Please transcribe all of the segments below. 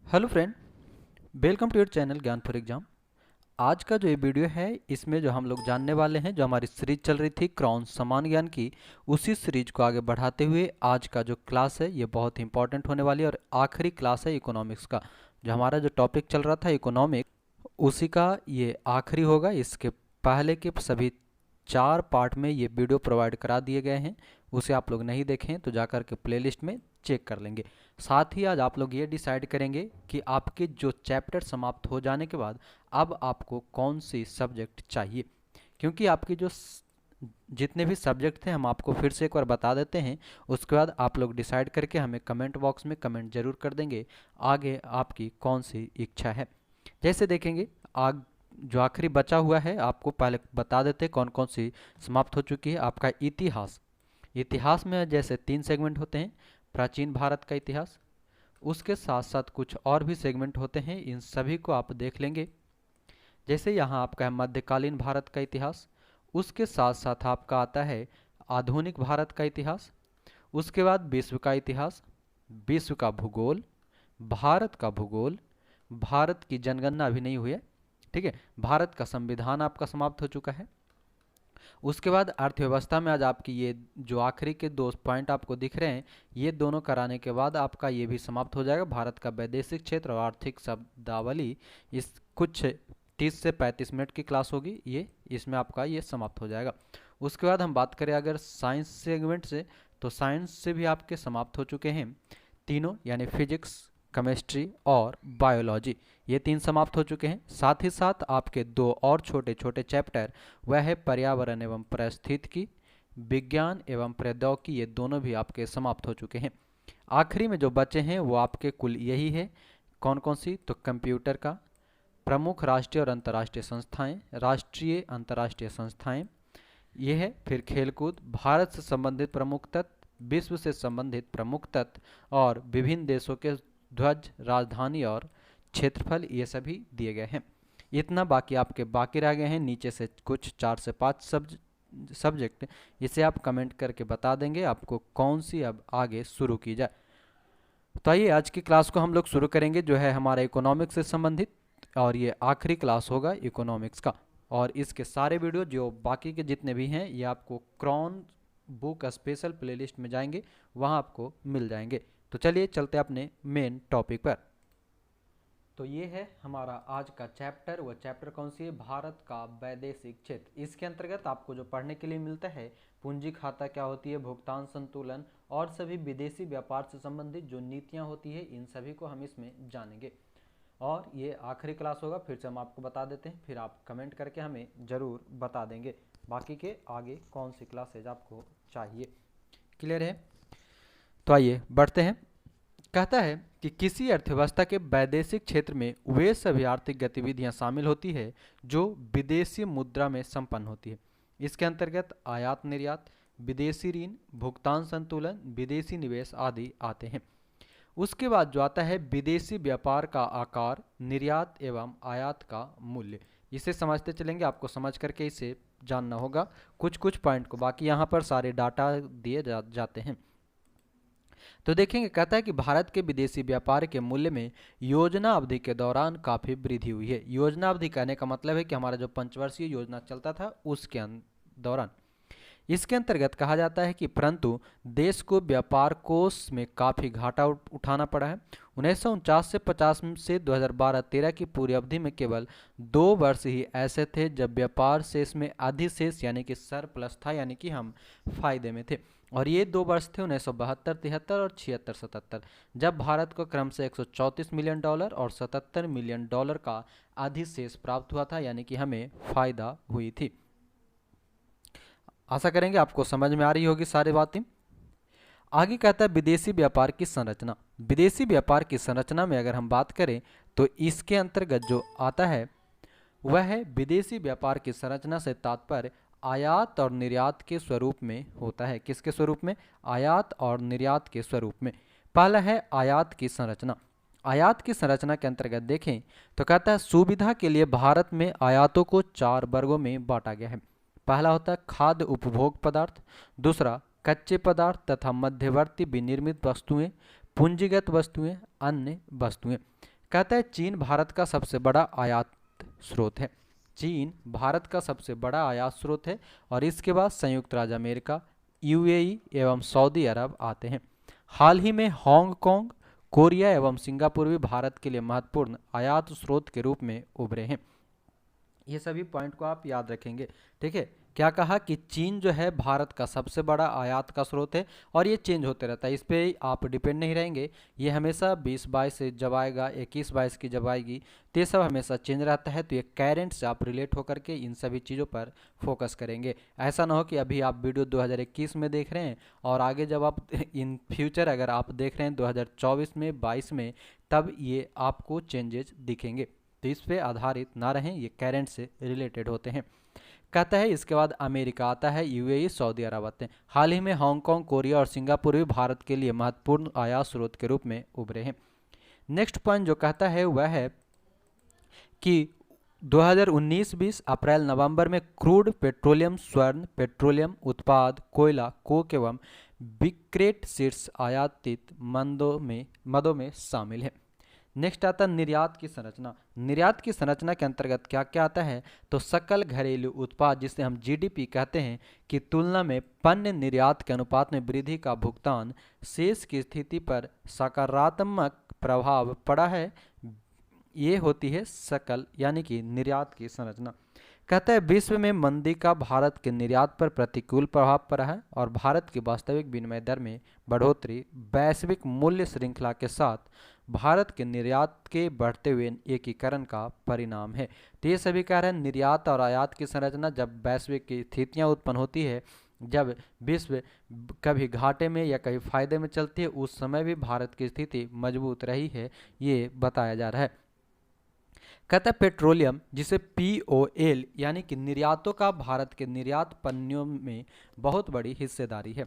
Hello friend, welcome to your channel Gyan for exam. आज का जो ये वीडियो है इसमें जो हम लोग जानने वाले हैं, जो हमारी सीरीज चल रही थी क्रॉन समान ज्ञान की, उसी सीरीज को आगे बढ़ाते हुए आज का जो क्लास है ये बहुत इंपॉर्टेंट होने वाली है और आखिरी क्लास है इकोनॉमिक्स का। जो हमारा जो टॉपिक चल रहा था इकोनॉमिक्स, उसी का ये आखिरी होगा। इसके पहले के सभी 4 पार्ट में ये वीडियो प्रोवाइड करा दिए गए हैं, उसे आप लोग नहीं देखें तो जाकर के प्लेलिस्ट में चेक कर लेंगे। साथ ही आज आप लोग ये डिसाइड करेंगे कि आपके जो चैप्टर समाप्त हो जाने के बाद अब आपको कौन सी सब्जेक्ट चाहिए, क्योंकि आपकी जो जितने भी सब्जेक्ट थे हम आपको फिर से एक बार बता देते हैं। उसके बाद आप लोग डिसाइड करके हमें कमेंट बॉक्स में कमेंट जरूर कर देंगे आगे आपकी कौन सी इच्छा है। जैसे देखेंगे आग जो आखिरी बचा हुआ है आपको पहले बता देते कौन कौन सी समाप्त हो चुकी है। आपका इतिहास, इतिहास में जैसे 3 सेगमेंट होते हैं, प्राचीन भारत का इतिहास, उसके साथ साथ कुछ और भी सेगमेंट होते हैं, इन सभी को आप देख लेंगे। जैसे यहाँ आपका है मध्यकालीन भारत का इतिहास, उसके साथ साथ आपका आता है आधुनिक भारत का इतिहास, उसके बाद विश्व का इतिहास, विश्व का भूगोल, भारत का भूगोल, भारत की जनगणना अभी नहीं हुई है, ठीक है, भारत का संविधान आपका समाप्त हो चुका है। उसके बाद अर्थव्यवस्था में आज आपकी ये जो आखिरी के 2 पॉइंट आपको दिख रहे हैं, ये दोनों कराने के बाद आपका ये भी समाप्त हो जाएगा। भारत का वैदेशिक क्षेत्र और आर्थिक शब्दावली, इस कुछ 30 से 35 मिनट की क्लास होगी, ये इसमें आपका ये समाप्त हो जाएगा। उसके बाद हम बात करें अगर साइंस सेगमेंट से, तो साइंस से भी आपके समाप्त हो चुके हैं तीनों, यानी फिजिक्स, केमिस्ट्री और बायोलॉजी, ये 3 समाप्त हो चुके हैं। साथ ही साथ आपके 2 और छोटे छोटे चैप्टर, वह है पर्यावरण एवं पारिस्थितिकी, विज्ञान एवं प्रौद्योगिकी, ये दोनों भी आपके समाप्त हो चुके हैं। आखिरी में जो बचे हैं वो आपके कुल यही है, कौन कौन सी, तो कंप्यूटर का, प्रमुख राष्ट्रीय और अंतर्राष्ट्रीय संस्थाएं, राष्ट्रीय अंतर्राष्ट्रीय संस्थाएं, ये है। फिर खेलकूद, भारत से संबंधित प्रमुख तत्व, विश्व से संबंधित प्रमुख तत्व और विभिन्न देशों के ध्वज, राजधानी और क्षेत्रफल, ये सभी दिए गए हैं। इतना बाकी आपके बाकी रह गए हैं नीचे से कुछ 4 से 5 सब्जेक्ट, इसे आप कमेंट करके बता देंगे आपको कौन सी अब आगे शुरू की जाए। तो आइए आज की क्लास को हम लोग शुरू करेंगे, जो है हमारा इकोनॉमिक्स से संबंधित, और ये आखिरी क्लास होगा इकोनॉमिक्स का। और इसके सारे वीडियो जो बाकी के जितने भी हैं ये आपको क्रॉन बुक स्पेशल प्लेलिस्ट में जाएंगे, वहाँ आपको मिल जाएंगे। तो चलिए चलते अपने मेन टॉपिक पर। तो ये है हमारा आज का चैप्टर। वह चैप्टर कौन सी है, भारत का वैदेशिक क्षेत्र। इसके अंतर्गत आपको जो पढ़ने के लिए मिलता है, पूंजी खाता क्या होती है, भुगतान संतुलन और सभी विदेशी व्यापार से संबंधित जो नीतियां होती है, इन सभी को हम इसमें जानेंगे। और ये आखिरी क्लास होगा, फिर से हम आपको बता देते हैं, फिर आप कमेंट करके हमें ज़रूर बता देंगे बाकी के आगे कौन सी क्लासेज आपको चाहिए। क्लियर है? तो आइए बढ़ते हैं। कहता है कि किसी अर्थव्यवस्था के वैदेशिक क्षेत्र में वे सभी आर्थिक गतिविधियां शामिल होती है जो विदेशी मुद्रा में संपन्न होती है। इसके अंतर्गत आयात निर्यात, विदेशी ऋण, भुगतान संतुलन, विदेशी निवेश आदि आते हैं। उसके बाद जो आता है विदेशी व्यापार का आकार, निर्यात एवं आयात का मूल्य। इसे समझते चलेंगे, आपको समझ करके इसे जानना होगा कुछ कुछ पॉइंट को, बाकी यहाँ पर सारे डाटा दिए जाते हैं। तो देखेंगे, कहता है कि भारत के विदेशी व्यापार के मूल्य में योजना अवधि के दौरान काफ़ी वृद्धि हुई है। योजना अवधि कहने का मतलब है कि हमारा जो पंचवर्षीय योजना चलता था उसके दौरान। इसके अंतर्गत कहा जाता है कि परंतु देश को व्यापार कोष में काफ़ी घाटा उठाना पड़ा है। 1949 से 50 से 2012-13 की पूरी अवधि में केवल 2 वर्ष ही ऐसे थे जब व्यापार शेष में अधिशेष यानी कि सरप्लस था, यानी कि हम फायदे में थे। और ये 2 वर्ष थे 1972-73 और 76-77, जब भारत को क्रम से $134 मिलियन और $77 मिलियन का अधिशेष प्राप्त हुआ था, यानी कि हमें फायदा हुई थी। आशा करेंगे आपको समझ में आ रही होगी सारी बातें। आगे कहता है विदेशी व्यापार की संरचना। विदेशी व्यापार की संरचना में अगर हम बात करें तो इसके अंतर्गत जो आता है वह है विदेशी व्यापार की संरचना से तात्पर्य आयात और निर्यात के स्वरूप में होता है। किसके स्वरूप में? आयात और निर्यात के स्वरूप में। पहला है आयात की संरचना। आयात की संरचना के अंतर्गत देखें तो कहता है सुविधा के लिए भारत में आयातों को 4 वर्गों में बांटा गया है। पहला होता है खाद्य उपभोग पदार्थ, दूसरा कच्चे पदार्थ तथा मध्यवर्ती विनिर्मित वस्तुएं, पूंजीगत वस्तुएं, अन्य वस्तुएं। कहता है चीन भारत का सबसे बड़ा आयात स्रोत है। चीन भारत का सबसे बड़ा आयात स्रोत है और इसके बाद संयुक्त राज्य अमेरिका, यूएई एवं सऊदी अरब आते हैं। हाल ही में हांगकांग, कोरिया एवं सिंगापुर भी भारत के लिए महत्वपूर्ण आयात स्रोत के रूप में उभरे हैं। ये सभी पॉइंट को आप याद रखेंगे। ठीक है, क्या कहा कि चीन जो है भारत का सबसे बड़ा आयात का स्रोत है और ये चेंज होते रहता है, इस पर आप डिपेंड नहीं रहेंगे। ये हमेशा 20-22 से जब आएगा, 21-22 की जब आएगी, तो ये सब हमेशा चेंज रहता है। तो ये करेंट से आप रिलेट होकर के इन सभी चीज़ों पर फोकस करेंगे। ऐसा ना हो कि अभी आप वीडियो 2021 में देख रहे हैं और आगे जब आप इन फ्यूचर अगर आप देख रहे हैं 2024 में, 22 में, तब ये आपको चेंजेस दिखेंगे। तो इस पे आधारित ना रहें, ये करेंट से रिलेटेड होते हैं। कहता है इसके बाद अमेरिका आता है, यूएई, सऊदी अरब आते हैं। हाल ही में हांगकांग, कोरिया और सिंगापुर भी भारत के लिए महत्वपूर्ण आयात स्रोत के रूप में उभरे हैं। नेक्स्ट पॉइंट जो कहता है वह है कि 2019-20 अप्रैल नवंबर में क्रूड, पेट्रोलियम, स्वर्ण, पेट्रोलियम उत्पाद, कोयला, कोक एवं बिक्रेट सीड्स आयातित मदों में शामिल है। नेक्स्ट आता है निर्यात की संरचना। निर्यात की संरचना के अंतर्गत क्या क्या आता है, तो सकल घरेलू उत्पाद जिसे हम जीडीपी कहते हैं की तुलना में पण्य निर्यात के अनुपात में वृद्धि का भुगतान शेष की स्थिति पर सकारात्मक प्रभाव पड़ा है। ये होती है सकल यानी कि निर्यात की संरचना। कहता है विश्व में मंदी का भारत के निर्यात पर प्रतिकूल प्रभाव पड़ा है और भारत की वास्तविक विनिमय दर में बढ़ोतरी वैश्विक मूल्य श्रृंखला के साथ भारत के निर्यात के बढ़ते हुए एकीकरण का परिणाम है। तो ये सभी कह रहे हैं निर्यात और आयात की संरचना जब वैश्विक की स्थितियाँ उत्पन्न होती है, जब विश्व कभी घाटे में या कभी फायदे में चलती है, उस समय भी भारत की स्थिति मजबूत रही है, ये बताया जा रहा है। कहता है पेट्रोलियम जिसे POL यानी कि निर्यातों का भारत के निर्यात पन्नियों में बहुत बड़ी हिस्सेदारी है।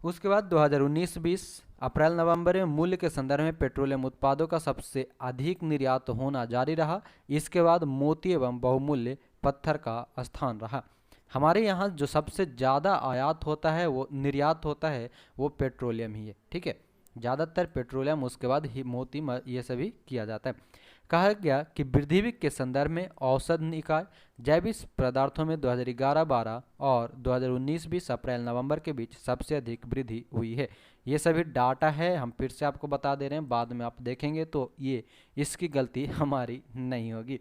उसके बाद 2019-20 अप्रैल नवंबर में मूल्य के संदर्भ में पेट्रोलियम उत्पादों का सबसे अधिक निर्यात होना जारी रहा। इसके बाद मोती एवं बहुमूल्य पत्थर का स्थान रहा। हमारे यहाँ जो सबसे ज़्यादा आयात होता है वो निर्यात होता है वो पेट्रोलियम ही है। ठीक है, ज़्यादातर पेट्रोलियम, उसके बाद ही मोती, ये सभी किया जाता है। कहा गया कि वृद्धि के संदर्भ में औसत निकाय जैविक पदार्थों में 2011-12 और 2019-20 अप्रैल नवंबर के बीच सबसे अधिक वृद्धि हुई है। ये सभी डाटा है, हम फिर से आपको बता दे रहे हैं, बाद में आप देखेंगे तो ये इसकी गलती हमारी नहीं होगी।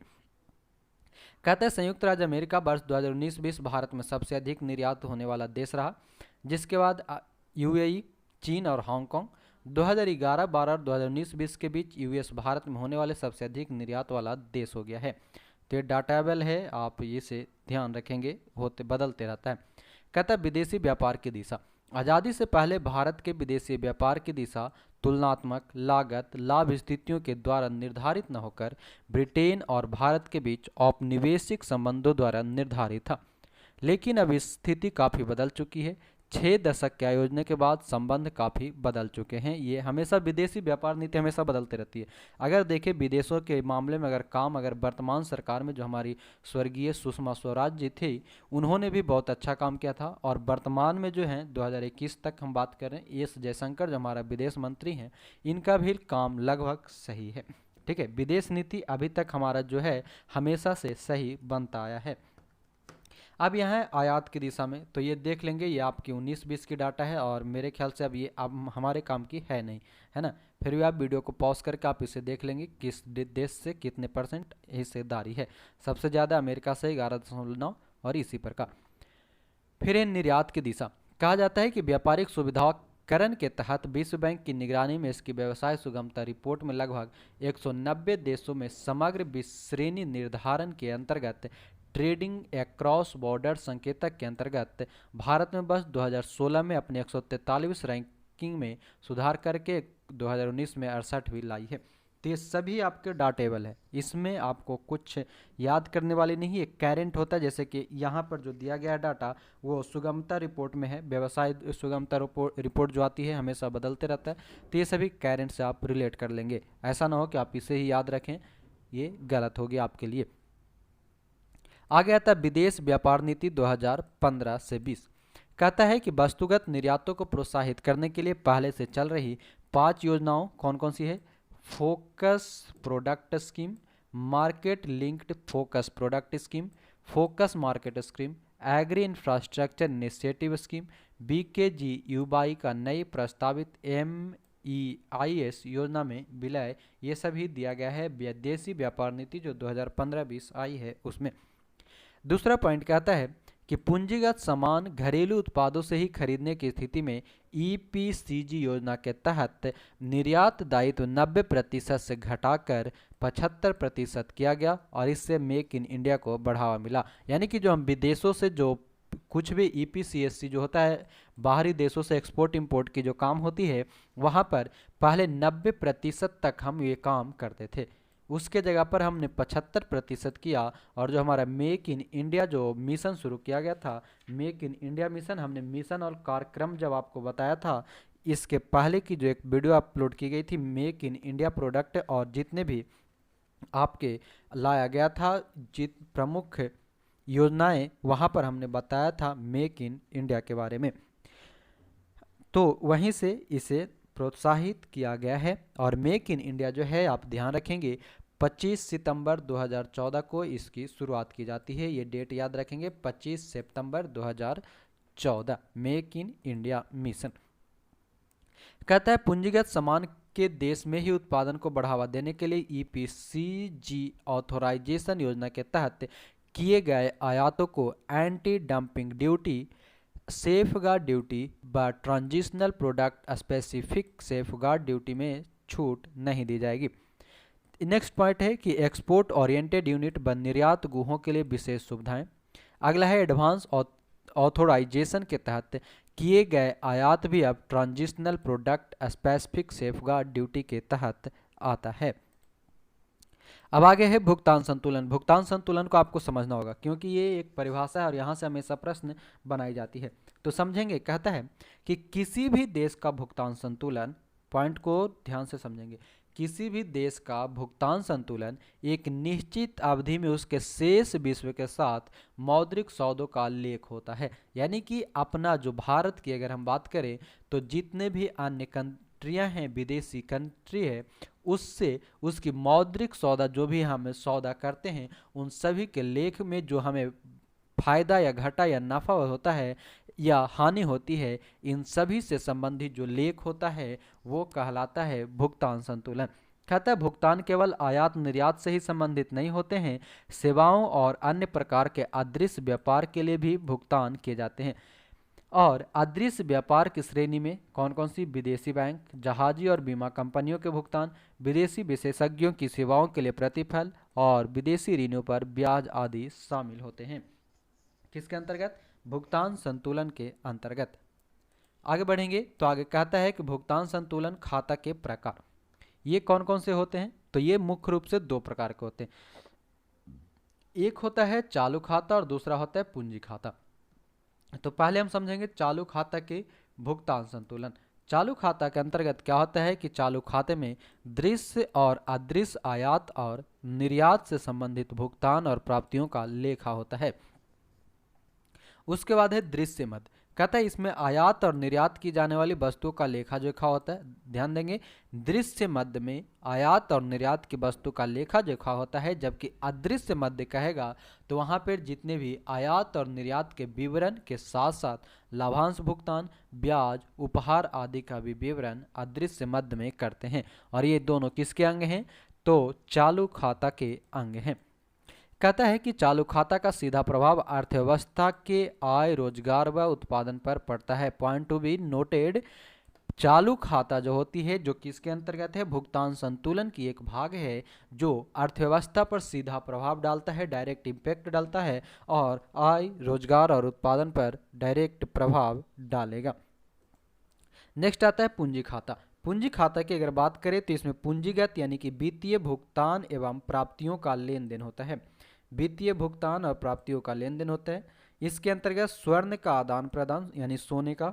कहते हैं संयुक्त राज्य अमेरिका वर्ष 2019-20 भारत में सबसे अधिक निर्यात होने वाला देश रहा, जिसके बाद यूएई, चीन और हांगकांग। 2011-12 और 2019-20 के बीच यूएस भारत में होने वाले सबसे अधिक निर्यात वाला देश हो गया है। तो ये डाटाबल है, आप इसे ध्यान रखेंगे, होते बदलते रहता है। कहता है विदेशी व्यापार की दिशा। आज़ादी से पहले भारत के विदेशी व्यापार की दिशा तुलनात्मक लागत लाभ स्थितियों के द्वारा निर्धारित न होकर ब्रिटेन और भारत के बीच औपनिवेशिक संबंधों द्वारा निर्धारित था, लेकिन अब स्थिति काफ़ी बदल चुकी है। 6 दशक के आयोजन के बाद संबंध काफ़ी बदल चुके हैं। ये हमेशा विदेशी व्यापार नीति हमेशा बदलती रहती है। अगर देखें विदेशों के मामले में अगर वर्तमान सरकार में जो हमारी स्वर्गीय सुषमा स्वराज जी थी, उन्होंने भी बहुत अच्छा काम किया था। और वर्तमान में जो है 2021 तक हम बात कर रहे हैं, एस जयशंकर जो हमारा विदेश मंत्री हैं, इनका भी काम लगभग सही है। ठीक है, विदेश नीति अभी तक हमारा जो है हमेशा से सही बनता आया है। अब यहाँ है आयात की दिशा में, तो ये देख लेंगे, ये आपकी 19-20 की डाटा है और मेरे ख्याल से अब ये अब हमारे काम की है नहीं, है ना। फिर भी आप वीडियो को पॉज करके आप इसे देख लेंगे किस देश से कितने % हिस्सेदारी है। सबसे ज़्यादा अमेरिका से 11.9 और इसी प्रकार। फिर है निर्यात की दिशा। कहा जाता है कि व्यापारिक सुविधाकरण के तहत विश्व बैंक की निगरानी में इसकी व्यवसाय सुगमता रिपोर्ट में लगभग 190 देशों में समग्र श्रेणी निर्धारण के अंतर्गत ट्रेडिंग अक्रॉस बॉर्डर संकेतक के अंतर्गत भारत में वर्ष 2016 में अपने 143 रैंकिंग में सुधार करके 2019 में 68वीं लाई है। तो ये सभी आपके डाटेबल है, इसमें आपको कुछ याद करने वाली नहीं है, करेंट होता है। जैसे कि यहाँ पर जो दिया गया डाटा वो सुगमता रिपोर्ट में है, व्यवसाय सुगमता रिपोर्ट जो आती है हमेशा बदलते रहता है। तो ये सभी करेंट से आप रिलेट कर लेंगे, ऐसा ना हो कि आप इसे ही याद रखें, ये गलत होगी आपके लिए। आगे आता है विदेश व्यापार नीति 2015 से 20। कहता है कि वस्तुगत निर्यातों को प्रोत्साहित करने के लिए पहले से चल रही 5 योजनाओं कौन कौन सी है, focus product scheme, market linked focus product scheme, focus market scheme, agri infrastructure initiative scheme, BKGUY का नई प्रस्तावित MEIS योजना में विलय, ये सभी दिया गया है विदेशी व्यापार नीति जो 2015-20 आई है उसमें। दूसरा पॉइंट कहता है कि पूंजीगत सामान घरेलू उत्पादों से ही खरीदने की स्थिति में EPCG योजना के तहत निर्यात दायित्व 90% से घटाकर 75% किया गया और इससे मेक इन इंडिया को बढ़ावा मिला। यानी कि जो हम विदेशों से जो कुछ भी EPCSC जो होता है, बाहरी देशों से एक्सपोर्ट इंपोर्ट की जो काम होती है, वहाँ पर पहले 90% तक हम ये काम करते थे, उसके जगह पर हमने 75% किया। और जो हमारा मेक इन इंडिया जो मिशन शुरू किया गया था, मेक इन इंडिया मिशन, हमने मिशन और कार्यक्रम जब आपको बताया था, इसके पहले की जो एक वीडियो अपलोड की गई थी मेक इन इंडिया प्रोडक्ट, और जितने भी आपके लाया गया था जित प्रमुख योजनाएं, वहाँ पर हमने बताया था मेक इन इंडिया के बारे में। तो वहीं से इसे प्रोत्साहित किया गया है। और मेक इन इंडिया जो है, आप ध्यान रखेंगे 25 सितंबर 2014 को इसकी शुरुआत की जाती है। ये डेट याद रखेंगे, 25 सितंबर 2014, मेक इन इंडिया मिशन। कहता है पूंजीगत सामान के देश में ही उत्पादन को बढ़ावा देने के लिए EPCG ऑथोराइजेशन योजना के तहत किए गए आयातों को anti dumping duty, safeguard duty व transitional product specific safeguard duty में छूट नहीं दी जाएगी। नेक्स्ट पॉइंट है कि एक्सपोर्ट ओरिएंटेड यूनिट व निर्यात गुहों के लिए विशेष सुविधाएं। अगला है एडवांस ऑथोराइजेशन के तहत किए गए आयात भी अब transitional product specific safeguard duty के तहत आता है। अब आगे है भुगतान संतुलन। भुगतान संतुलन को आपको समझना होगा क्योंकि ये एक परिभाषा है और यहाँ से हमेशा प्रश्न बनाई जाती है, तो समझेंगे। कहता है कि किसी भी देश का भुगतान संतुलन, पॉइंट को ध्यान से समझेंगे, किसी भी देश का भुगतान संतुलन एक निश्चित अवधि में उसके शेष विश्व के साथ मौद्रिक सौदों का लेख होता है। यानी कि अपना जो भारत की अगर हम बात करें तो जितने भी अन्य कंट्रियां हैं, विदेशी कंट्री है, उससे उसकी मौद्रिक सौदा जो भी हम सौदा करते हैं उन सभी के लेख में जो हमें फायदा या घाटा या नफा होता है या हानि होती है, इन सभी से संबंधित जो लेख होता है वो कहलाता है भुगतान संतुलन। कहता है भुगतान केवल आयात निर्यात से ही संबंधित नहीं होते हैं, सेवाओं और अन्य प्रकार के अदृश्य व्यापार के लिए भी भुगतान किए जाते हैं। और अदृश्य व्यापार की श्रेणी में कौन कौन सी? विदेशी बैंक, जहाजी और बीमा कंपनियों के भुगतान, विदेशी विशेषज्ञों की सेवाओं के लिए प्रतिफल और विदेशी ऋणों पर ब्याज आदि शामिल होते हैं। किसके अंतर्गत? भुगतान संतुलन के अंतर्गत। आगे बढ़ेंगे तो आगे कहता है कि भुगतान संतुलन खाता के प्रकार ये कौन कौन से होते हैं? तो ये मुख्य रूप से दो प्रकार के होते हैं। एक होता है चालू खाता और दूसरा होता है पूंजी खाता। तो पहले हम समझेंगे चालू खाता के भुगतान संतुलन। चालू खाता के अंतर्गत क्या होता है कि चालू खाते में दृश्य और अदृश्य आयात और निर्यात से संबंधित भुगतान और प्राप्तियों का लेखा होता है। उसके बाद है दृश्य मद। कहता है इसमें आयात और निर्यात की जाने वाली वस्तुओं का लेखा जोखा होता है। ध्यान देंगे, दृश्य मद में आयात और निर्यात की वस्तु का लेखा जोखा होता है, जबकि अदृश्य मद कहेगा तो वहाँ पर जितने भी आयात और निर्यात के विवरण के साथ साथ लाभांश भुगतान, ब्याज, उपहार आदि का भी विवरण अदृश्य मद में करते हैं। और ये दोनों किसके अंग हैं? तो चालू खाता के अंग हैं। कहता है कि चालू खाता का सीधा प्रभाव अर्थव्यवस्था के आय, रोजगार व उत्पादन पर पड़ता है। पॉइंट टू बी नोटेड, चालू खाता जो होती है जो किसके अंतर्गत है? भुगतान संतुलन की एक भाग है जो अर्थव्यवस्था पर सीधा प्रभाव डालता है, डायरेक्ट इम्पैक्ट डालता है, और आय, रोजगार और उत्पादन पर डायरेक्ट प्रभाव डालेगा। नेक्स्ट आता है पूंजी खाता। पूंजी खाता की अगर बात करें तो इसमें पूंजीगत यानी कि वित्तीय भुगतान एवं प्राप्तियों का लेन देन होता है। वित्तीय भुगतान और प्राप्तियों का लेन देन होता है। इसके अंतर्गत स्वर्ण का आदान प्रदान यानी सोने का,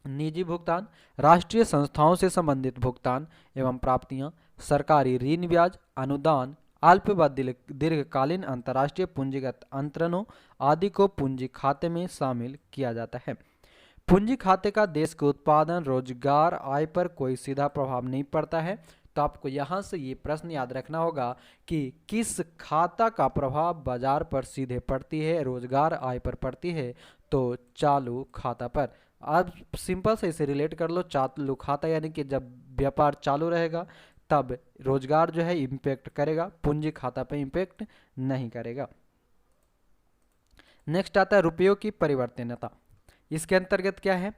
निजी भुगतान, राष्ट्रीय संस्थाओं से संबंधित भुगतान एवं प्राप्तियां, सरकारी ऋण, ब्याज, अनुदान, अल्प व दीर्घकालीन अंतर्राष्ट्रीय पूंजीगत अंतरणों आदि को पूंजी खाते में शामिल किया जाता है। पूंजी खाते का देश के उत्पादन, रोजगार, आय पर कोई सीधा प्रभाव नहीं पड़ता है, तो आपको यहाँ से ये प्रश्न याद रखना होगा कि किस खाता का प्रभाव बाजार पर सीधे पड़ती है, रोजगार आय पर पड़ती है, तो चालू खाता पर। आप सिंपल से इसे रिलेट कर लो, चालू खाता यानी कि जब व्यापार चालू रहेगा तब रोजगार जो है इम्पेक्ट करेगा, पूंजी खाता पे इम्पेक्ट नहीं करेगा। नेक्स्ट आता है रुपयों की परिवर्तनीयता। इसके अंतर्गत क्या है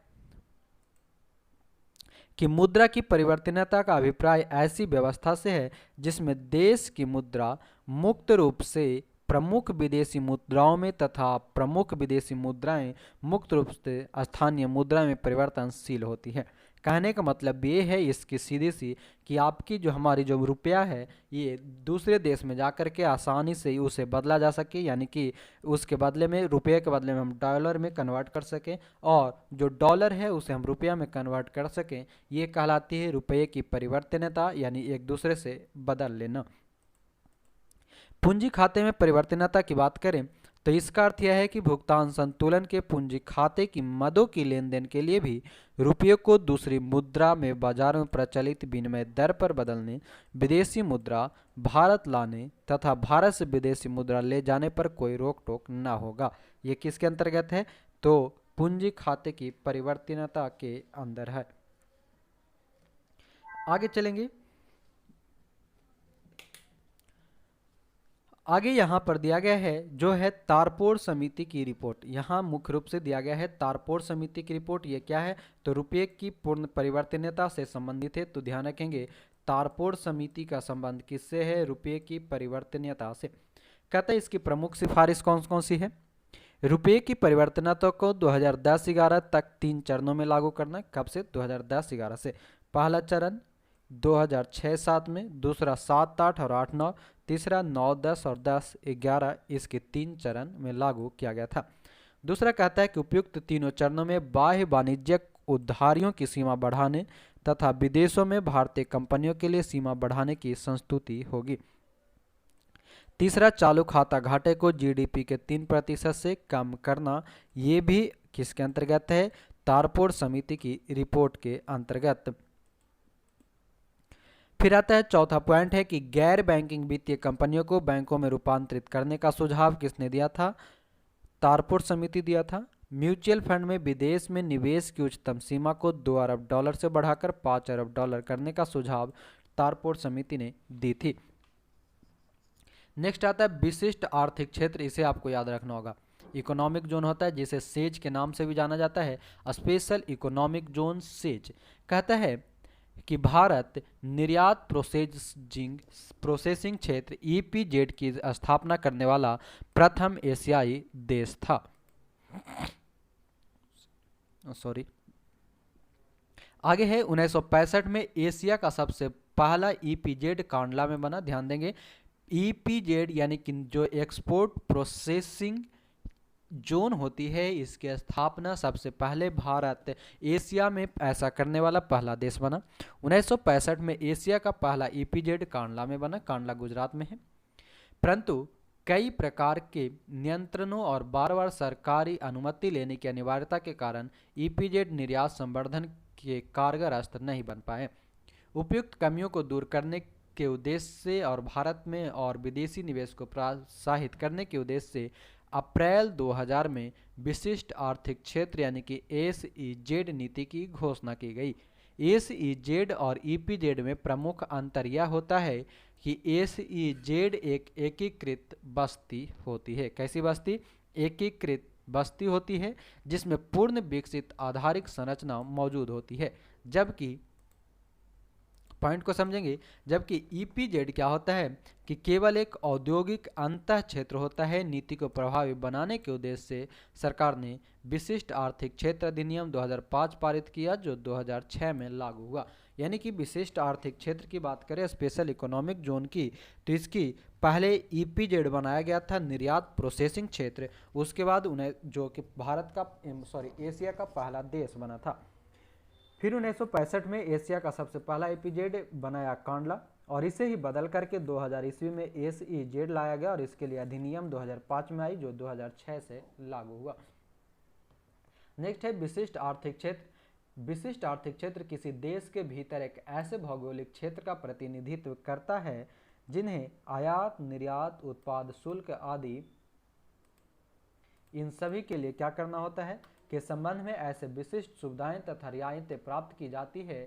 कि मुद्रा की परिवर्तनीयता का अभिप्राय ऐसी व्यवस्था से है जिसमें देश की मुद्रा मुक्त रूप से प्रमुख विदेशी मुद्राओं में तथा प्रमुख विदेशी मुद्राएं मुक्त रूप से स्थानीय मुद्रा में परिवर्तनशील होती है। कहने का मतलब ये है इसकी सीधी सी कि आपकी जो हमारी जो रुपया है ये दूसरे देश में जाकर के आसानी से उसे बदला जा सके, यानी कि उसके बदले में रुपये के बदले में हम डॉलर में कन्वर्ट कर सकें और जो डॉलर है उसे हम रुपया में कन्वर्ट कर सकें। ये कहलाती है रुपये की परिवर्तनीयता, यानी एक दूसरे से बदल लेना। पूंजी खाते में परिवर्तनीयता की बात करें तो इसका अर्थ यह है कि भुगतान संतुलन के पूंजी खाते की मदों की लेन देन के लिए भी रुपये को दूसरी मुद्रा में बाजार में प्रचलित विनिमय दर पर बदलने, विदेशी मुद्रा भारत लाने तथा भारत से विदेशी मुद्रा ले जाने पर कोई रोक टोक न होगा। ये किसके अंतर्गत है? तो पूंजी खाते की परिवर्तनीयता के अंदर है। आगे चलेंगे। आगे यहाँ पर दिया गया है जो है तारपोर समिति की रिपोर्ट। यहाँ मुख्य रूप से दिया गया है तारपोर समिति की रिपोर्ट। ये क्या है? तो रुपये की पूर्ण परिवर्तनीयता से संबंधित है। तो ध्यान रखेंगे तारपोर समिति का संबंध किससे है? रुपये की परिवर्तनीयता से। कहते हैं इसकी प्रमुख सिफारिश कौन कौन सी है? रुपये की परिवर्तनीयता को 2010-11 तक 3 चरणों में लागू करना। कब से? 2010-11 से। पहला चरण 2006-7 में, दूसरा 7-8 और 8-9, तीसरा 9-10 और 10-11, इसके 3 चरण में लागू किया गया था। दूसरा कहता है कि उपयुक्त तीनों चरणों में बाह्य वाणिज्यिक उधारियों की सीमा बढ़ाने तथा विदेशों में भारतीय कंपनियों के लिए सीमा बढ़ाने की संस्तुति होगी। तीसरा चालू खाता घाटे को जीडीपी के 3% से कम करना। ये भी किसके अंतर्गत है? तारपोर समिति की रिपोर्ट के अंतर्गत। फिर आता है चौथा पॉइंट है कि गैर बैंकिंग वित्तीय कंपनियों को बैंकों में रूपांतरित करने का सुझाव किसने दिया था? तारपोर समिति दिया था। म्यूचुअल फंड में विदेश में निवेश की उच्चतम सीमा को $2 अरब से बढ़ाकर $5 अरब करने का सुझाव तारपोर समिति ने दी थी। नेक्स्ट आता है विशिष्ट आर्थिक क्षेत्र। इसे आपको याद रखना होगा। इकोनॉमिक जोन होता है जिसे सेज के नाम से भी जाना जाता है, स्पेशल इकोनॉमिक जोन सेज। कहता है कि भारत निर्यात प्रोसेसिंग क्षेत्र ईपीजेड की स्थापना करने वाला प्रथम एशियाई देश था। सॉरी, आगे है 1965 में एशिया का सबसे पहला ईपीजेड कांडला में बना। ध्यान देंगे ईपीजेड यानी कि जो एक्सपोर्ट प्रोसेसिंग जोन होती है, इसकी स्थापना सबसे पहले भारत एशिया में ऐसा करने वाला पहला देश बना। 1965 में एशिया का पहला ईपीजेड कांडला में बना। कांडला गुजरात में है। परंतु कई प्रकार के नियंत्रणों और बार बार सरकारी अनुमति लेने की अनिवार्यता के कारण ईपीजेड निर्यात संवर्धन के कारगर अस्त्र नहीं बन पाए। उपयुक्त कमियों को दूर करने के उद्देश्य से और भारत में और विदेशी निवेश को प्रोत्साहित करने के उद्देश्य से अप्रैल 2000 में विशिष्ट आर्थिक क्षेत्र यानी कि एसईजेड नीति की घोषणा की गई। एसईजेड और ईपीजेड में प्रमुख अंतर यह होता है कि एसईजेड एक एकीकृत बस्ती होती है। कैसी बस्ती? एकीकृत बस्ती होती है जिसमें पूर्ण विकसित आधारिक संरचना मौजूद होती है, जबकि पॉइंट को समझेंगे, जबकि ईपीजेड क्या होता है कि केवल एक औद्योगिक अंतः क्षेत्र होता है। नीति को प्रभावी बनाने के उद्देश्य से सरकार ने विशिष्ट आर्थिक क्षेत्र अधिनियम 2005 पारित किया जो 2006 में लागू हुआ। यानी कि विशिष्ट आर्थिक क्षेत्र की बात करें स्पेशल इकोनॉमिक जोन की, तो इसकी पहले ईपीजेड बनाया गया था निर्यात प्रोसेसिंग क्षेत्र। उसके बाद उन्हें जो कि भारत का एशिया का पहला देश बना था। फिर 1965 में एशिया का सबसे पहला ईपीजेड बनाया कांडला और इसे ही बदल करके 2000 ईस्वी में एसईजेड लाया गया और इसके लिए अधिनियम 2005 में आई जो 2006 से लागू हुआ। नेक्स्ट है विशिष्ट आर्थिक क्षेत्र। विशिष्ट आर्थिक क्षेत्र किसी देश के भीतर एक ऐसे भौगोलिक क्षेत्र का प्रतिनिधित्व करता है जिन्हें आयात, निर्यात, उत्पाद शुल्क आदि इन सभी के लिए क्या करना होता है के संबंध में ऐसे विशिष्ट सुविधाएं तथा रियायतें प्राप्त की जाती है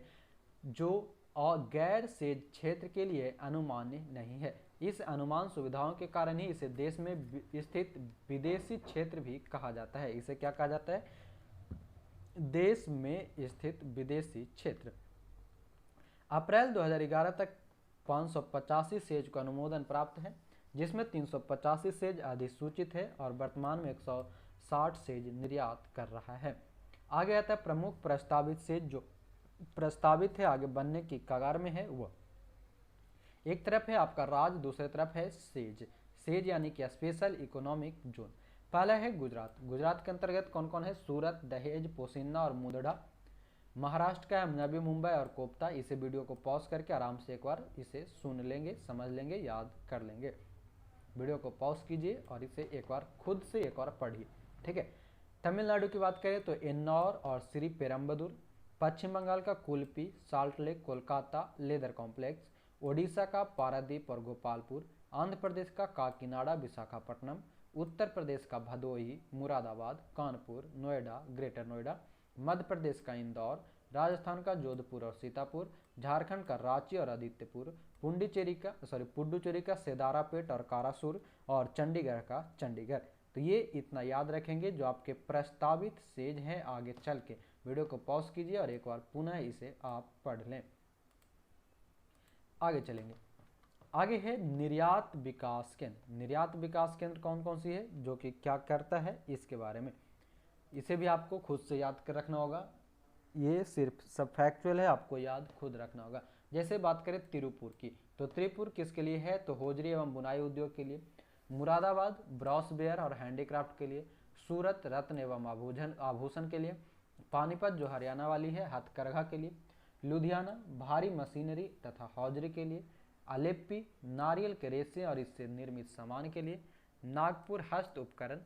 जो और गैर सेज क्षेत्र के लिए अनुमान्य नहीं है। इस अनुमान सुविधाओं के कारण ही इसे देश में स्थित विदेशी क्षेत्र भी कहा जाता है। इसे क्या कहा जाता है? देश में स्थित विदेशी क्षेत्र। अप्रैल 2011 तक 585 सेज को अनुमोदन प्राप्त है, जिसमें 385 सेज अधिसूचित है और वर्तमान में 160 सेज निर्यात कर रहा है। आगे आता है प्रमुख प्रस्तावित सेज जो प्रस्तावित है, आगे बनने की कगार में है। वह एक तरफ है आपका राज्य, दूसरी तरफ है सेज। सेज यानी कि स्पेशल इकोनॉमिक जोन। पहला है गुजरात। गुजरात के अंतर्गत कौन कौन है? सूरत, दहेज, पोसिन्ना और मुंदड़ा। महाराष्ट्र का है नवी मुंबई और कोपता। इसे वीडियो को पॉज करके आराम से एक बार इसे सुन लेंगे, समझ लेंगे, याद कर लेंगे। वीडियो को पॉज कीजिए और इसे एक बार खुद से एक बार पढ़िए, ठीक है। तमिलनाडु की बात करें तो एन्नौर और श्री पेरम्बदूर। पश्चिम बंगाल का Kulpi, Salt Lake, Kolkata, leather complex. Odisha का पारादीप और गोपालपुर। आंध्र प्रदेश का काकीनाडा, विशाखापट्टनम। उत्तर प्रदेश का भदोही, मुरादाबाद, कानपुर, नोएडा, ग्रेटर नोएडा। मध्य प्रदेश का इंदौर। राजस्थान का जोधपुर और सीतापुर। झारखंड का रांची और आदित्यपुर। पुडुचेरी का सेदारापेट और कारासूर। और चंडीगढ़ का चंडीगढ़। तो ये इतना याद रखेंगे जो आपके प्रस्तावित सेज हैं। आगे चल के वीडियो को पॉज कीजिए और एक बार पुनः इसे आप पढ़ लें। आगे चलेंगे। आगे है निर्यात विकास केंद्र। निर्यात विकास केंद्र कौन कौन सी है, जो कि क्या करता है, इसके बारे में इसे भी आपको खुद से याद कर रखना होगा। ये सिर्फ सब फैक्चुअल है, आपको याद खुद रखना होगा। जैसे बात करें तिरुपुर की, तो तिरुपुर किसके लिए है? तो होजरी एवं बुनाई उद्योग के लिए। मुरादाबाद ब्रॉसवेयर और हैंडीक्राफ्ट के लिए। सूरत रत्न एवं आभूषण के लिए। पानीपत जो हरियाणा वाली है, हथकरघा के लिए। लुधियाना भारी मशीनरी तथा हौजरी के लिए। अलेप्पी नारियल के रेशे और इससे निर्मित सामान के लिए। नागपुर हस्त उपकरण।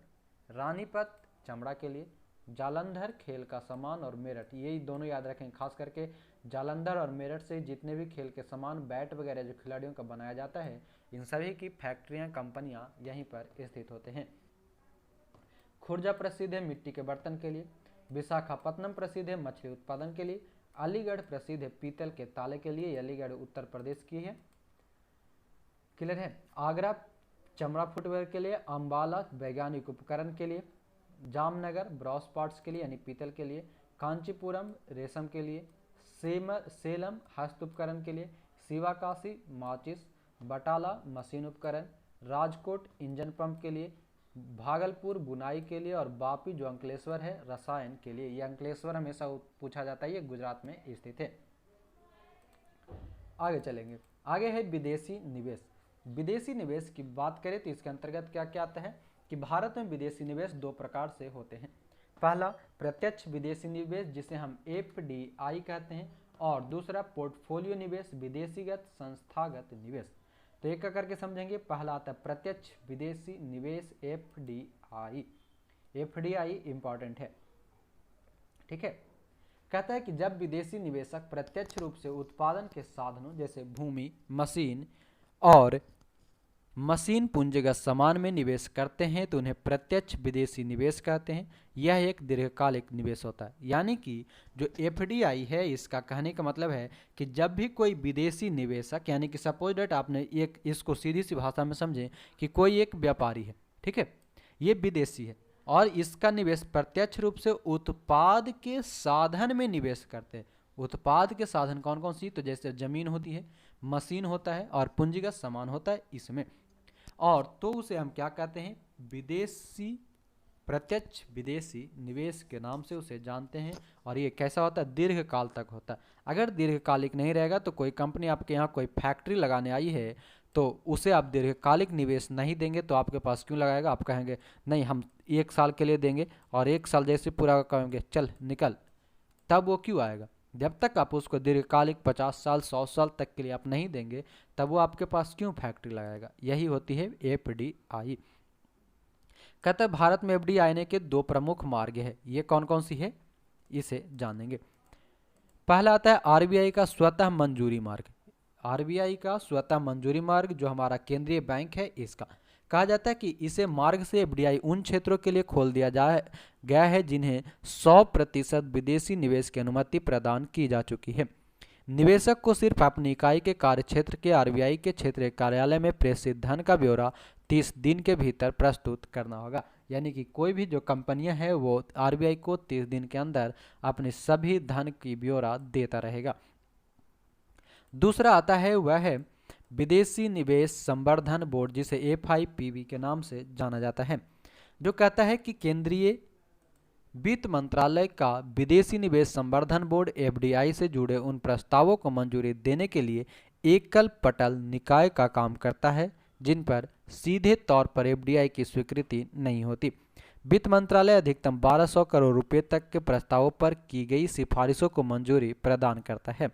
रानीपत चमड़ा के लिए। जालंधर खेल का सामान और मेरठ, यही दोनों याद रखें, खास करके जालंधर और मेरठ से जितने भी खेल के सामान, बैट वगैरह जो खिलाड़ियों का बनाया जाता है, इन सभी की फैक्ट्रियां, कंपनियां यहीं पर स्थित होते हैं। खुर्जा प्रसिद्ध है मिट्टी के बर्तन के लिए। विशाखापट्टनम प्रसिद्ध है मछली उत्पादन के लिए। अलीगढ़ प्रसिद्ध है पीतल के ताले के लिए। अलीगढ़ उत्तर प्रदेश की है, क्लियर है। आगरा चमड़ा फुटवेयर के लिए। अंबाला वैज्ञानिक उपकरण के लिए। जामनगर ब्रॉस पार्ट्स के लिए यानी पीतल के लिए। कांचीपुरम रेशम के लिए। सेलम हस्त उपकरण के लिए। शिवाकाशी माचिस। बटाला मशीन उपकरण। राजकोट इंजन पंप के लिए। भागलपुर बुनाई के लिए। और बापी जो अंकलेश्वर है रसायन के लिए। ये अंकलेश्वर हमेशा पूछा जाता है, ये गुजरात में स्थित है। आगे चलेंगे। आगे है विदेशी निवेश। विदेशी निवेश की बात करें तो इसके अंतर्गत क्या क्या आता है कि भारत में विदेशी निवेश दो प्रकार से होते हैं। पहला प्रत्यक्ष विदेशी निवेश जिसे हम FDI कहते हैं, और दूसरा पोर्टफोलियो निवेश, विदेशीगत संस्थागत निवेश। तो एक करके समझेंगे। पहला आता है प्रत्यक्ष विदेशी निवेश FDI। FDI इंपॉर्टेंट है, ठीक है। कहता है कि जब विदेशी निवेशक प्रत्यक्ष रूप से उत्पादन के साधनों जैसे भूमि, मशीन और मशीन पूंजीगत सामान में निवेश करते हैं तो उन्हें प्रत्यक्ष विदेशी निवेश कहते हैं। यह एक दीर्घकालिक निवेश होता है। यानी कि जो FDI है, इसका कहने का मतलब है कि जब भी कोई विदेशी निवेशक, यानी कि सपोज डेट आपने एक, इसको सीधी सी भाषा में समझें कि कोई एक व्यापारी है, ठीक है, ये विदेशी है और इसका निवेश प्रत्यक्ष रूप से उत्पाद के साधन में निवेश करते हैं। उत्पाद के साधन कौन कौन सी? तो जैसे जमीन होती है, मशीन होता है और पूंजीगत सामान होता है इसमें, और तो उसे हम क्या कहते हैं? विदेशी, प्रत्यक्ष विदेशी निवेश के नाम से उसे जानते हैं। और ये कैसा होता है? दीर्घकाल तक होता है। अगर दीर्घकालिक नहीं रहेगा तो कोई कंपनी आपके यहाँ कोई फैक्ट्री लगाने आई है तो उसे आप दीर्घकालिक निवेश नहीं देंगे तो आपके पास क्यों लगाएगा? आप कहेंगे नहीं हम 1 साल के लिए देंगे, और 1 साल जैसे पूरा कहेंगे चल निकल, तब वो क्यों आएगा? जब तक आप उसको दीर्घकालिक 50 साल 100 साल तक के लिए आप नहीं देंगे तब वो आपके पास क्यों फैक्ट्री लगाएगा? यही होती है FDI। कहते हैं भारत में FDI आने के 2 प्रमुख मार्ग है। ये कौन कौन सी है? इसे जानेंगे। पहला आता है आरबीआई का स्वतः मंजूरी मार्ग। आरबीआई का स्वतः मंजूरी मार्ग जो हमारा केंद्रीय बैंक है इसका कहा जाता है कि इसे मार्ग से एफडीआई उन क्षेत्रों के लिए खोल दिया गया है जिन्हें 100% विदेशी निवेश की अनुमति प्रदान की जा चुकी है। निवेशक को सिर्फ अपनी इकाई के कार्यक्षेत्र के आरबीआई के क्षेत्रीय कार्यालय में प्रेषित धन का ब्यौरा 30 दिन के भीतर प्रस्तुत करना होगा। यानी कि कोई भी जो कंपनियां हैं वो आरबीआई को 30 दिन के अंदर अपने सभी धन की ब्यौरा देता रहेगा। दूसरा आता है वह है विदेशी निवेश संवर्धन बोर्ड, जिसे एफआईपीबी के नाम से जाना जाता है, जो कहता है कि केंद्रीय वित्त मंत्रालय का विदेशी निवेश संवर्धन बोर्ड एफडीआई से जुड़े उन प्रस्तावों को मंजूरी देने के लिए एकल पटल निकाय का काम करता है जिन पर सीधे तौर पर एफडीआई की स्वीकृति नहीं होती। वित्त मंत्रालय अधिकतम 1200 करोड़ रुपए तक के प्रस्तावों पर की गई सिफारिशों को मंजूरी प्रदान करता है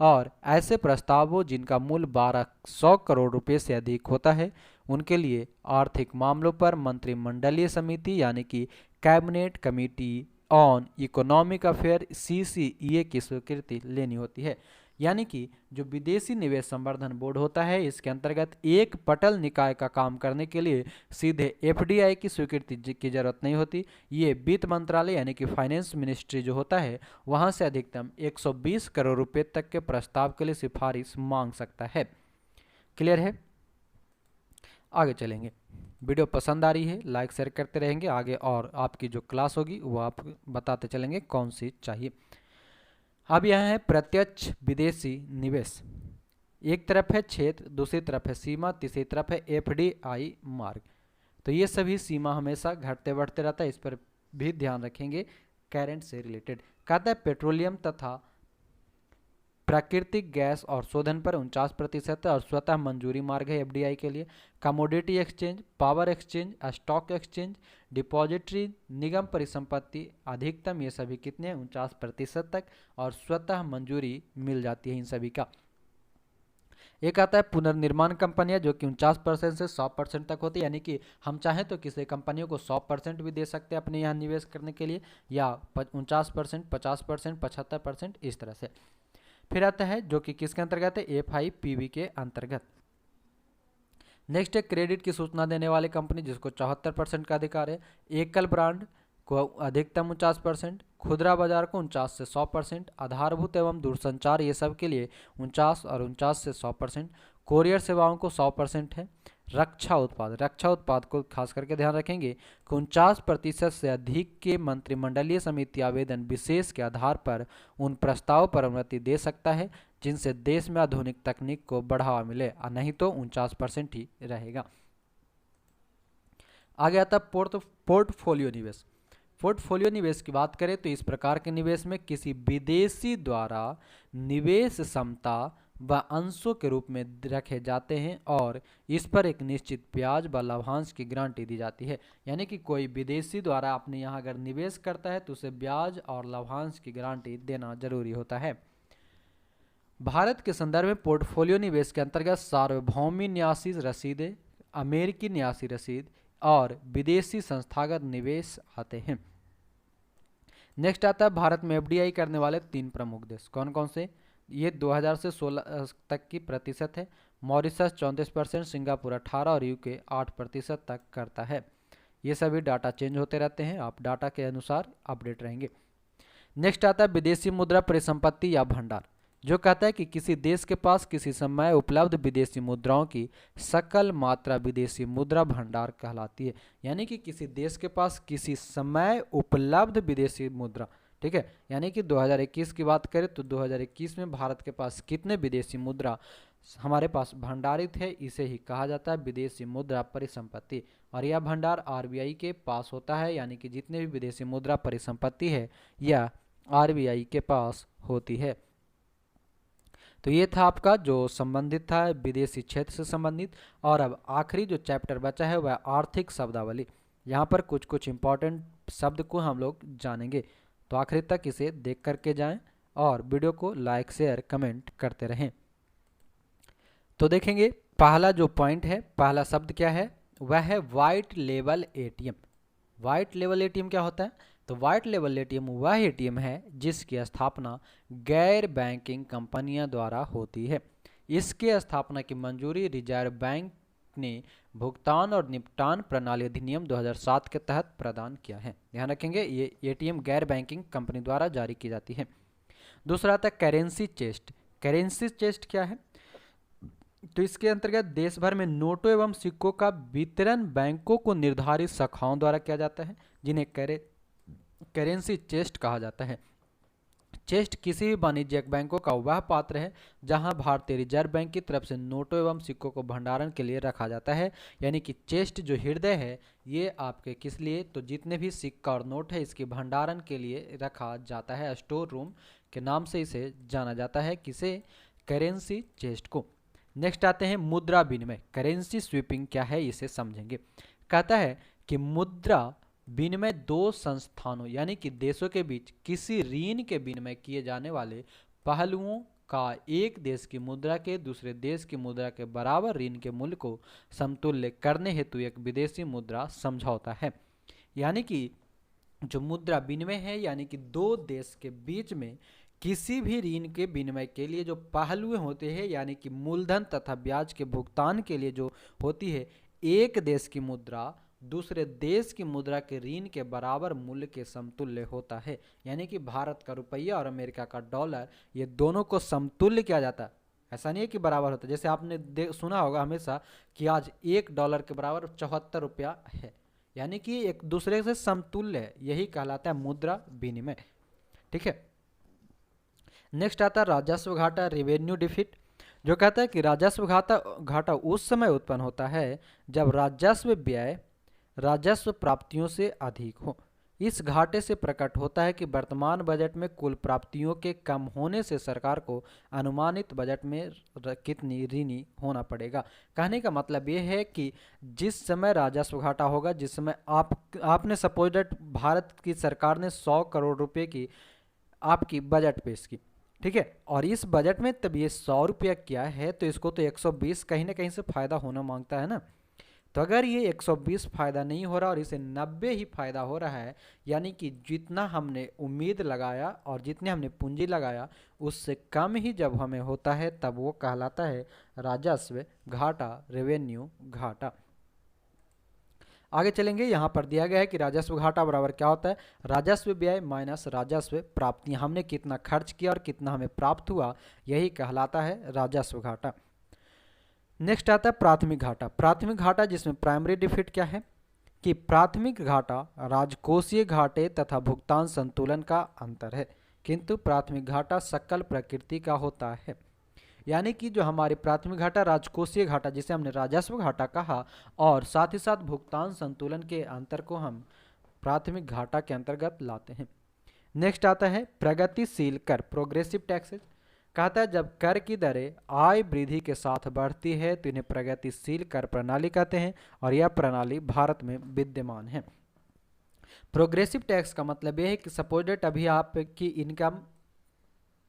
और ऐसे प्रस्तावों जिनका मूल्य 1200 करोड़ रुपए से अधिक होता है उनके लिए आर्थिक मामलों पर मंत्रिमंडलीय समिति यानी कि cabinet committee on economic affair CCEA की स्वीकृति लेनी होती है। यानी कि जो विदेशी निवेश संवर्धन बोर्ड होता है इसके अंतर्गत एक पटल निकाय का काम करने के लिए सीधे एफडीआई की स्वीकृति की जरूरत नहीं होती। ये वित्त मंत्रालय यानी कि फाइनेंस मिनिस्ट्री जो होता है वहां से अधिकतम 120 करोड़ रुपए तक के प्रस्ताव के लिए सिफारिश मांग सकता है। क्लियर है? आगे चलेंगे। वीडियो पसंद आ रही है लाइक शेयर करते रहेंगे, आगे और आपकी जो क्लास होगी वो आप बताते चलेंगे कौन सी चाहिए। अब यहाँ है प्रत्यक्ष विदेशी निवेश। एक तरफ है क्षेत्र, दूसरी तरफ है सीमा, तीसरी तरफ है एफडीआई मार्ग। तो ये सभी सीमा हमेशा घटते बढ़ते रहता है, इस पर भी ध्यान रखेंगे। करंट से रिलेटेड कहता है पेट्रोलियम तथा प्राकृतिक गैस और शोधन पर 49% और स्वतः मंजूरी मार्ग है एफडीआई के लिए। Commodity exchange, power exchange, stock exchange, depository, निगम परिसंपत्ति अधिकतम ये सभी कितने 49% तक और स्वतः मंजूरी मिल जाती है इन सभी का। एक आता है पुनर्निर्माण कंपनियां जो कि 49% से 100% तक होती है, यानी कि हम चाहें तो किसी कंपनियों को 100% भी दे सकते हैं अपने यहाँ निवेश करने के लिए, या 49%, 50%, 75% इस तरह से। फिर आता है जो कि किसके अंतर्गत है, एफआईपीबी के अंतर्गत। नेक्स्ट है क्रेडिट की सूचना देने वाली कंपनी जिसको 74% का अधिकार है। एकल ब्रांड को अधिकतम 49%, खुदरा बाजार को 49 से 100%, आधारभूत एवं दूरसंचार ये सब के लिए 49 और 49 से 100%, कोरियर सेवाओं को 100% है। रक्षा उत्पाद को खास करके ध्यान रखेंगे कि 49% से अधिक के मंत्रिमंडलीय समिति आवेदन विशेष के आधार पर उन प्रस्तावों पर अनुमति दे सकता है जिनसे देश में आधुनिक तकनीक को बढ़ावा मिले, और नहीं तो 49% ही रहेगा। आगे आता पोर्टफोलियो निवेश। पोर्टफोलियो निवेश की बात करें तो इस प्रकार के निवेश में किसी विदेशी द्वारा निवेश क्षमता व अंशों के रूप में रखे जाते हैं और इस पर एक निश्चित ब्याज व लाभांश की गारंटी दी जाती है। यानी कि कोई विदेशी द्वारा अपने यहाँ अगर निवेश करता है तो उसे ब्याज और लाभांश की गारंटी देना जरूरी होता है। भारत के संदर्भ में पोर्टफोलियो निवेश के अंतर्गत सार्वभौमिक न्यासी रसीदें, अमेरिकी न्यासी रसीद और विदेशी संस्थागत निवेश आते हैं। नेक्स्ट आता है भारत में एफडीआई करने वाले 3 प्रमुख देश कौन कौन से। ये 2000 से 16 तक की प्रतिशत है। मॉरिशस 34%, सिंगापुर 18% और यूके 8% तक करता है। ये सभी डाटा चेंज होते रहते हैं, आप डाटा के अनुसार अपडेट रहेंगे। नेक्स्ट आता है विदेशी मुद्रा परिसंपत्ति या भंडार, जो कहता है कि किसी देश के पास किसी समय उपलब्ध विदेशी मुद्राओं की सकल मात्रा विदेशी मुद्रा भंडार कहलाती है। यानी कि किसी देश के पास किसी समय उपलब्ध विदेशी मुद्रा, ठीक है। यानी कि 2021 की बात करें तो 2021 में भारत के पास कितने विदेशी मुद्रा हमारे पास भंडारित है, इसे ही कहा जाता है विदेशी मुद्रा परिसंपत्ति। और यह भंडार आरबीआई के पास होता है, यानी कि जितने भी विदेशी मुद्रा परिसंपत्ति है यह आरबीआई के पास होती है। तो ये था आपका जो संबंधित था विदेशी क्षेत्र से संबंधित। और अब आखिरी जो चैप्टर बचा है वह आर्थिक शब्दावली। यहाँ पर कुछ कुछ इंपॉर्टेंट शब्द को हम लोग जानेंगे, तो आखिरी तक इसे देख करके जाएं और वीडियो को लाइक शेयर कमेंट करते रहें। तो देखेंगे पहला जो पॉइंट है, पहला शब्द क्या है, वह है white level ATM. White level ATM क्या होता है, तो वाइट लेबल एटीएम वह एटीएम है जिसकी स्थापना गैर बैंकिंग कंपनियों द्वारा होती है। इसके स्थापना की मंजूरी रिजर्व बैंक ने भुगतान और निपटान प्रणाली अधिनियम 2007 के तहत प्रदान किया है। ध्यान रखेंगे, ये एटीएम गैर बैंकिंग कंपनी द्वारा जारी की जाती है। दूसरा आता है करेंसी चेस्ट। करेंसी चेस्ट क्या है? तो इसके अंतर्गत देश भर में नोटों एवं सिक्कों का वितरण बैंकों को निर्धारित शाखाओं द्वारा किया जाता है, जिन्हें करेंसी चेस्ट कहा जाता है। चेस्ट किसी भी वाणिज्यिक बैंकों का वह पात्र है जहां भारतीय रिजर्व बैंक की तरफ से नोटों एवं सिक्कों को भंडारण के लिए रखा जाता है। यानी कि चेस्ट जो हृदय है ये आपके किस लिए, तो जितने भी सिक्का और नोट है इसके भंडारण के लिए रखा जाता है। स्टोर रूम के नाम से इसे जाना जाता है, किसे? करेंसी चेस्ट को। नेक्स्ट आते हैं मुद्रा विनिमय। करेंसी स्वीपिंग क्या है इसे समझेंगे। कहता है कि मुद्रा विनिमय दो संस्थानों यानी कि देशों के बीच किसी ऋण के विनिमय किए जाने वाले पहलुओं का एक देश की मुद्रा के दूसरे देश की मुद्रा के बराबर ऋण के मूल्य को समतुल्य करने हेतु एक विदेशी मुद्रा समझौता है। यानी कि जो मुद्रा विनिमय है यानी कि दो देश के बीच में किसी भी ऋण के विनिमय के लिए जो पहलू होते हैं यानी कि मूलधन तथा ब्याज के भुगतान के लिए जो होती है, एक देश की मुद्रा दूसरे देश की मुद्रा के ऋण के बराबर मूल्य के समतुल्य होता है। यानी कि भारत का रुपया और अमेरिका का डॉलर ये दोनों को समतुल्य किया जाता है। ऐसा नहीं है कि बराबर होता है। जैसे आपने सुना होगा हमेशा कि आज $1 के बराबर 74 रुपया है, यानी कि एक दूसरे से समतुल्य है, यही कहलाता है मुद्रा विनिमय। ठीक है। नेक्स्ट आता है राजस्व घाटा, रेवेन्यू डिफिट, जो कहता है कि राजस्व घाटा उस समय उत्पन्न होता है जब राजस्व व्यय राजस्व प्राप्तियों से अधिक हो। इस घाटे से प्रकट होता है कि वर्तमान बजट में कुल प्राप्तियों के कम होने से सरकार को अनुमानित बजट में कितनी ऋणी होना पड़ेगा। कहने का मतलब ये है कि जिस समय राजस्व घाटा होगा, जिस समय आपने सपोज दैट भारत की सरकार ने 100 करोड़ रुपए की आपकी बजट पेश की, ठीक है, और इस बजट में तब ये 100 रुपया क्या है, तो इसको तो 120 कहीं ना कहीं से फायदा होना मांगता है ना। तो अगर ये 120 फायदा नहीं हो रहा और इसे 90 ही फायदा हो रहा है, यानी कि जितना हमने उम्मीद लगाया और जितने हमने पूंजी लगाया उससे कम ही जब हमें होता है तब वो कहलाता है राजस्व घाटा, रेवेन्यू घाटा। आगे चलेंगे, यहाँ पर दिया गया है कि राजस्व घाटा बराबर क्या होता है? राजस्व व्यय माइनस राजस्व प्राप्तियां, हमने कितना खर्च किया और कितना हमें प्राप्त हुआ, यही कहलाता है राजस्व घाटा। नेक्स्ट आता है प्राथमिक घाटा। प्राथमिक घाटा जिसमें प्राइमरी डिफिट क्या है कि प्राथमिक घाटा राजकोषीय घाटे तथा भुगतान संतुलन का अंतर है, किंतु प्राथमिक घाटा सकल प्रकृति का होता है। यानी कि जो हमारी प्राथमिक घाटा राजकोषीय घाटा जिसे हमने राजस्व घाटा कहा और साथ ही साथ भुगतान संतुलन के अंतर को हम प्राथमिक घाटा के अंतर्गत लाते हैं। नेक्स्ट आता है प्रगतिशील कर, प्रोग्रेसिव टैक्सेस। कहता है जब कर की दरें आय वृद्धि के साथ बढ़ती है तो इन्हें प्रगतिशील कर प्रणाली कहते हैं और यह प्रणाली भारत में विद्यमान है। प्रोग्रेसिव टैक्स का मतलब यह है कि सपोज डेट अभी आपकी इनकम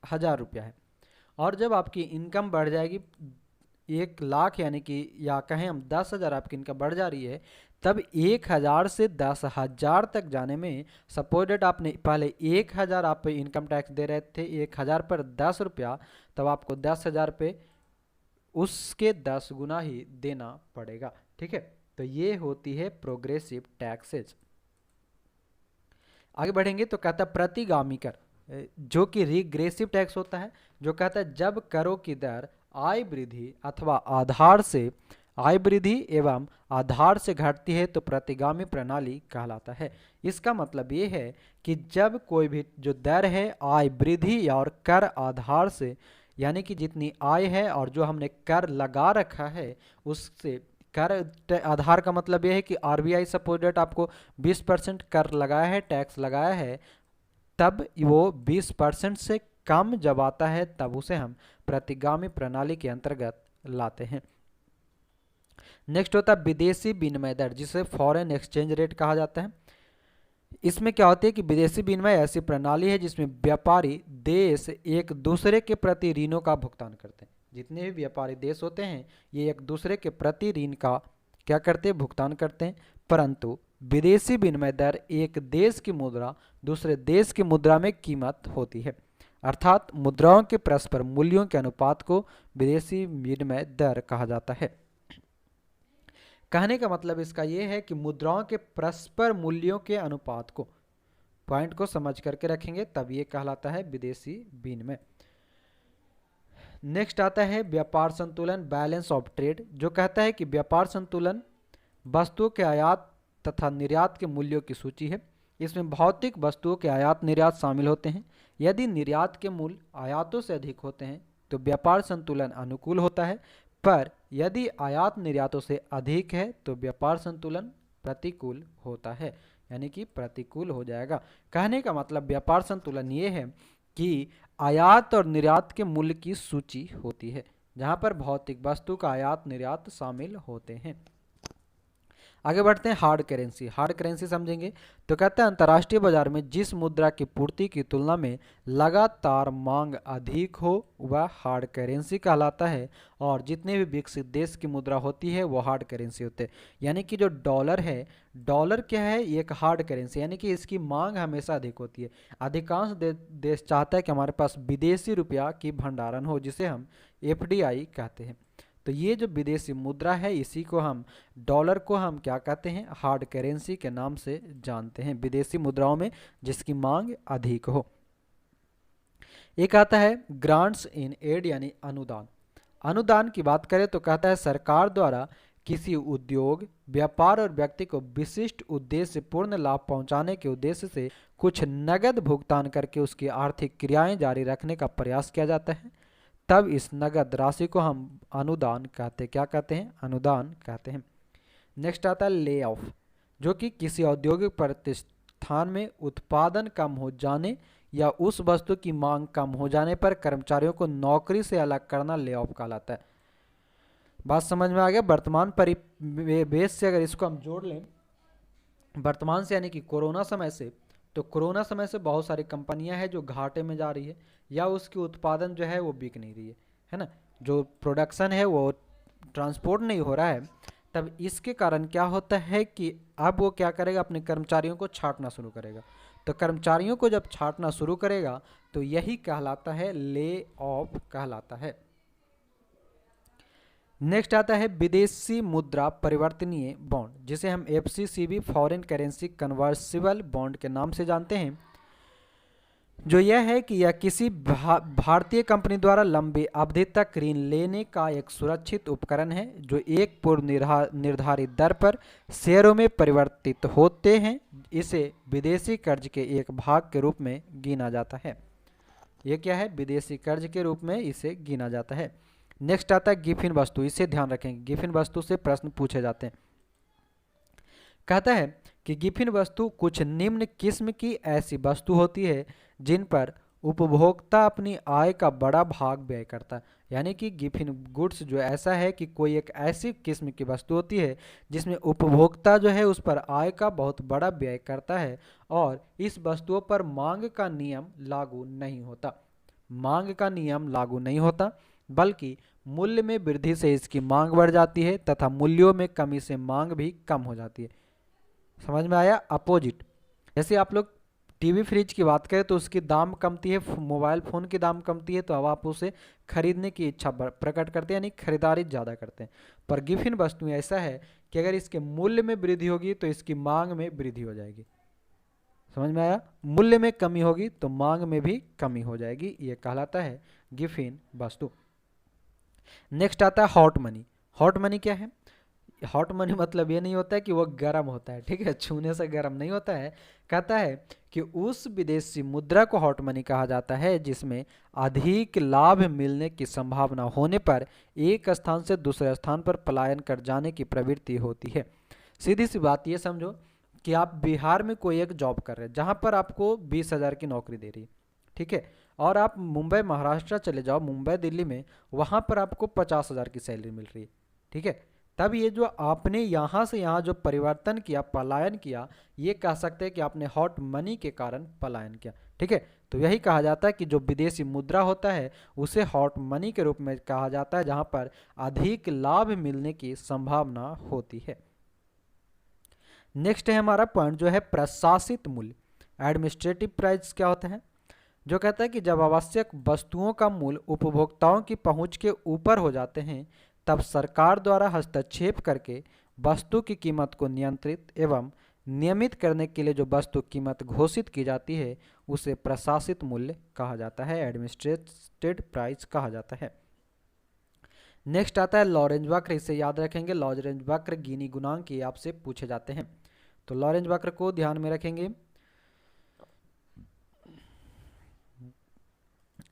1000 रुपया है और जब आपकी इनकम बढ़ जाएगी 1 लाख यानी कि या कहें हम 10,000 आपकी इनकम बढ़ जा रही है, तब 1000 से 10,000 तक जाने में सपोज डेट आपने पहले 1000 आप इनकम टैक्स दे रहे थे, 1000 पर 10 रुपया, तब आपको 10,000 पे उसके 10 गुना ही देना पड़ेगा। ठीक है, तो ये होती है प्रोग्रेसिव टैक्सेज। आगे बढ़ेंगे तो कहता है प्रतिगामी कर, जो कि रिग्रेसिव टैक्स होता है, जो कहता है जब करों की दर आय वृद्धि अथवा आधार से आय वृद्धि एवं आधार से घटती है तो प्रतिगामी प्रणाली कहलाता है। इसका मतलब ये है कि जब कोई भी जो दर है आय वृद्धि और कर आधार से, यानी कि जितनी आय है और जो हमने कर लगा रखा है उससे, कर आधार का मतलब यह है कि आरबीआई सपोज डेट आपको 20% कर लगाया है, टैक्स लगाया है, तब वो 20% से कम जब आता है तब उसे हम प्रतिगामी प्रणाली के अंतर्गत लाते हैं। नेक्स्ट होता है विदेशी विनिमय दर, जिसे फॉरेन एक्सचेंज रेट कहा जाता है। इसमें क्या होती है कि विदेशी विनिमय ऐसी प्रणाली है जिसमें व्यापारी देश एक दूसरे के प्रति ऋणों का भुगतान करते हैं। जितने भी व्यापारी देश होते हैं ये एक दूसरे के प्रति ऋण का क्या करते हैं? भुगतान करते हैं। परंतु विदेशी विनिमय दर एक देश की मुद्रा दूसरे देश की मुद्रा में कीमत होती है, अर्थात मुद्राओं के परस्पर मूल्यों के अनुपात को विदेशी विनिमय दर कहा जाता है। कहने का मतलब इसका यह है कि मुद्राओं के परस्पर मूल्यों के अनुपात को, पॉइंट को समझ करके रखेंगे तब ये कहलाता है विदेशी विनिमय। नेक्स्ट आता है व्यापार संतुलन, बैलेंस ऑफ ट्रेड, जो कहता है कि व्यापार संतुलन वस्तुओं के आयात तथा निर्यात के मूल्यों की सूची है। इसमें भौतिक वस्तुओं के आयात निर्यात शामिल होते हैं। यदि निर्यात के मूल्य आयातों से अधिक होते हैं तो व्यापार संतुलन अनुकूल होता है, पर यदि आयात निर्यातों से अधिक है तो व्यापार संतुलन प्रतिकूल होता है, यानी कि प्रतिकूल हो जाएगा। कहने का मतलब व्यापार संतुलन ये है कि आयात और निर्यात के मूल्य की सूची होती है, जहां पर भौतिक वस्तु का आयात निर्यात शामिल होते हैं। आगे बढ़ते हैं हार्ड करेंसी। हार्ड करेंसी समझेंगे तो कहते हैं अंतर्राष्ट्रीय बाजार में जिस मुद्रा की पूर्ति की तुलना में लगातार मांग अधिक हो वह हार्ड करेंसी कहलाता है, और जितने भी विकसित देश की मुद्रा होती है वो हार्ड करेंसी होते हैं। यानी कि जो डॉलर है, डॉलर क्या है, ये एक हार्ड करेंसी, यानी कि इसकी मांग हमेशा अधिक होती है। अधिकांश देश चाहता है कि हमारे पास विदेशी रुपया की भंडारण हो, जिसे हम FDI कहते हैं। तो ये जो विदेशी मुद्रा है इसी को हम, डॉलर को हम क्या कहते हैं, हार्ड करेंसी के नाम से जानते हैं, विदेशी मुद्राओं में जिसकी मांग अधिक हो। एक आता है ग्रांट्स इन एड, यानी अनुदान। अनुदान की बात करें तो कहता है सरकार द्वारा किसी उद्योग, व्यापार और व्यक्ति को विशिष्ट उद्देश्य पूर्ण लाभ पहुंचाने के उद्देश्य से कुछ नगद भुगतान करके उसकी आर्थिक क्रियाएं जारी रखने का प्रयास किया जाता है, तब इस नगद राशि को हम अनुदान कहते हैं। क्या कहते हैं, अनुदान कहते हैं। नेक्स्ट आता है ले ऑफ, जो कि किसी औद्योगिक प्रतिष्ठान में उत्पादन कम हो जाने या उस वस्तु की मांग कम हो जाने पर कर्मचारियों को नौकरी से अलग करना ले ऑफ कहलाता है। बात समझ में आ गया। वर्तमान परिवेश से अगर इसको हम जोड़ लें, वर्तमान से यानी कि कोरोना समय से, तो कोरोना समय से बहुत सारी कंपनियां हैं जो घाटे में जा रही है या उसकी उत्पादन जो है वो बिक नहीं रही है ना, जो प्रोडक्शन है वो ट्रांसपोर्ट नहीं हो रहा है। तब इसके कारण क्या होता है कि अब वो क्या करेगा, अपने कर्मचारियों को छांटना शुरू करेगा। तो कर्मचारियों को जब छांटना शुरू करेगा तो यही कहलाता है ले ऑफ कहलाता है। नेक्स्ट आता है विदेशी मुद्रा परिवर्तनीय बॉन्ड, जिसे हम FCCB फॉरेन करेंसी कन्वर्सिबल बॉन्ड के नाम से जानते हैं, जो यह है कि यह किसी भारतीय कंपनी द्वारा लंबी अवधि तक ऋण लेने का एक सुरक्षित उपकरण है, जो एक पूर्व निर्धारित दर पर शेयरों में परिवर्तित होते हैं। इसे विदेशी कर्ज के एक भाग के रूप में गिना जाता है। यह क्या है, विदेशी कर्ज के रूप में इसे गिना जाता है। नेक्स्ट आता है गिफिन वस्तु, इसे ध्यान रखेंगे, गिफिन वस्तु से प्रश्न पूछे जाते हैं। कहता है कि गिफिन वस्तु कुछ निम्न किस्म की ऐसी वस्तु होती है जिन पर उपभोक्ता अपनी आय का बड़ा भाग व्यय करता है। यानी कि गिफिन गुड्स जो ऐसा है कि कोई एक ऐसी किस्म की वस्तु होती है जिसमें उपभोक्ता जो है उस पर आय का बहुत बड़ा व्यय करता है, और इस वस्तुओं पर मांग का नियम लागू नहीं होता। मांग का नियम लागू नहीं होता, बल्कि मूल्य में वृद्धि से इसकी मांग बढ़ जाती है तथा मूल्यों में कमी से मांग भी कम हो जाती है। समझ में आया। अपोजिट, जैसे आप लोग टीवी फ्रिज की बात करें तो उसकी दाम कमती है, मोबाइल फ़ोन की दाम कमती है, तो अब आप उसे खरीदने की इच्छा प्रकट करते हैं, यानी खरीदारी ज़्यादा करते हैं। पर गिफिन वस्तु ऐसा है कि अगर इसके मूल्य में वृद्धि होगी तो इसकी मांग में वृद्धि हो जाएगी। समझ में आया। मूल्य में कमी होगी तो मांग में भी कमी हो जाएगी, ये कहलाता है गिफिन वस्तु। नेक्स्ट आता है हॉट मनी। हॉट मनी क्या है, हॉट मनी मतलब ये नहीं होता है कि वो गर्म होता है, ठीक है, छूने से गर्म नहीं होता है। कहता है कि उस विदेशी मुद्रा को हॉट मनी कहा जाता है जिसमें अधिक लाभ मिलने की संभावना होने पर एक स्थान से दूसरे स्थान पर पलायन कर जाने की प्रवृत्ति होती है। सीधी सी बात ये समझो कि आप बिहार में कोई एक जॉब कर रहे हैं जहाँ पर आपको 20,000 की नौकरी दे रही है, ठीक है, और आप मुंबई महाराष्ट्र चले जाओ, मुंबई दिल्ली में, वहाँ पर आपको 50,000 की सैलरी मिल रही है, ठीक है। तब ये जो आपने यहाँ से यहाँ जो परिवर्तन किया, पलायन किया, ये कह सकते हैं कि आपने हॉट मनी के कारण पलायन किया, ठीक है। तो यही कहा जाता है कि जो विदेशी मुद्रा होता है उसे हॉट मनी के रूप में कहा जाता है, जहाँ पर अधिक लाभ मिलने की संभावना होती है। नेक्स्ट है हमारा पॉइंट जो है प्रशासित मूल्य। एडमिनिस्ट्रेटिव प्राइस क्या होता है, जो कहता है कि जब आवश्यक वस्तुओं का मूल्य उपभोक्ताओं की पहुंच के ऊपर हो जाते हैं तब सरकार द्वारा हस्तक्षेप करके वस्तु की कीमत को नियंत्रित एवं नियमित करने के लिए जो वस्तु कीमत घोषित की जाती है उसे प्रशासित मूल्य कहा जाता है, एडमिनिस्ट्रेटेड प्राइस कहा जाता है। नेक्स्ट आता है लॉरेंज वक्र। इसे याद रखेंगे, लॉरेंज वक्र गिनी गुणांक ये आपसे पूछे जाते हैं, तो लॉरेंज वक्र को ध्यान में रखेंगे।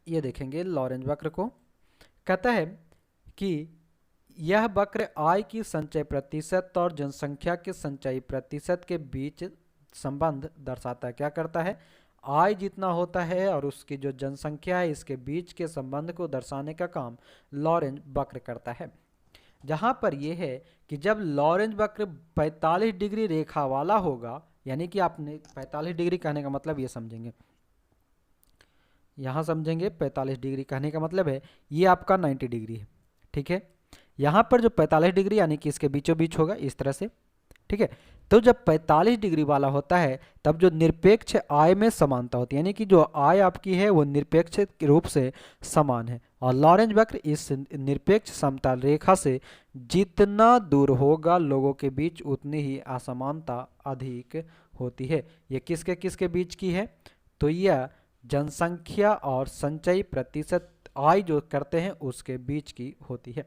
ये देखेंगे लॉरेंज वक्र को, कहता है कि यह वक्र आय की संचय प्रतिशत और जनसंख्या के संचय प्रतिशत के बीच संबंध दर्शाता है। क्या करता है, आय जितना होता है और उसकी जो जनसंख्या है इसके बीच के संबंध को दर्शाने का काम लॉरेंज वक्र करता है। जहां पर यह है कि जब लॉरेंज वक्र 45 डिग्री रेखा वाला होगा, यानी कि आपने 45 डिग्री कहने का मतलब ये समझेंगे, यहाँ समझेंगे 45 डिग्री कहने का मतलब है ये आपका 90 डिग्री है, ठीक है। यहाँ पर जो 45 डिग्री यानी कि इसके बीचों बीच होगा इस तरह से, ठीक है। तो जब 45 डिग्री वाला होता है तब जो निरपेक्ष आय में समानता होती है, यानी कि जो आय आपकी है वो निरपेक्ष रूप से समान है, और लॉरेंज वक्र इस निरपेक्ष समतल रेखा से जितना दूर होगा लोगों के बीच उतनी ही असमानता अधिक होती है। ये किसके किसके बीच की है, तो यह जनसंख्या और संचयी प्रतिशत आय जो करते हैं उसके बीच की होती है।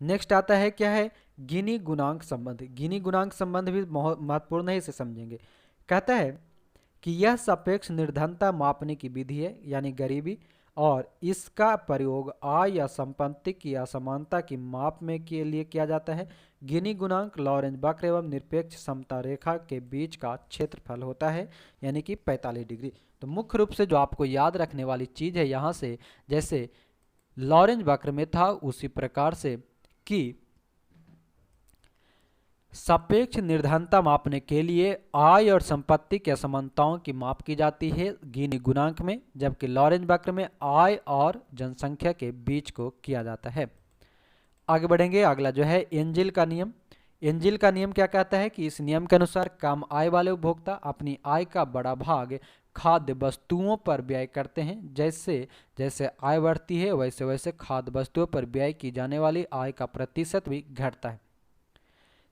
नेक्स्ट आता है क्या है, गिनी गुणांक संबंध। गिनी गुणांक संबंध भी बहुत महत्वपूर्ण है, इसे समझेंगे। कहता है कि यह सापेक्ष निर्धनता मापने की विधि है, यानी गरीबी, और इसका प्रयोग आय या संपत्ति की असमानता की माप में के लिए किया जाता है। गिनी गुणांक लॉरेंज वक्र एवं निरपेक्ष समता रेखा के बीच का क्षेत्रफल होता है, यानी कि 45 डिग्री। तो मुख्य रूप से जो आपको याद रखने वाली चीज़ है यहाँ से, जैसे लॉरेंज वक्र में था उसी प्रकार से कि सापेक्ष निर्धनता मापने के लिए आय और संपत्ति की असमानताओं की माप की जाती है गिनी गुणांक में, जबकि लॉरेंज वक्र में आय और जनसंख्या के बीच को किया जाता है। आगे बढ़ेंगे, अगला जो है एंजिल का नियम। एंजिल का नियम क्या कहता है कि इस नियम के अनुसार कम आय वाले उपभोक्ता अपनी आय का बड़ा भाग खाद्य वस्तुओं पर व्यय करते हैं। जैसे जैसे आय बढ़ती है वैसे वैसे खाद्य वस्तुओं पर व्यय की जाने वाली आय का प्रतिशत भी घटता है।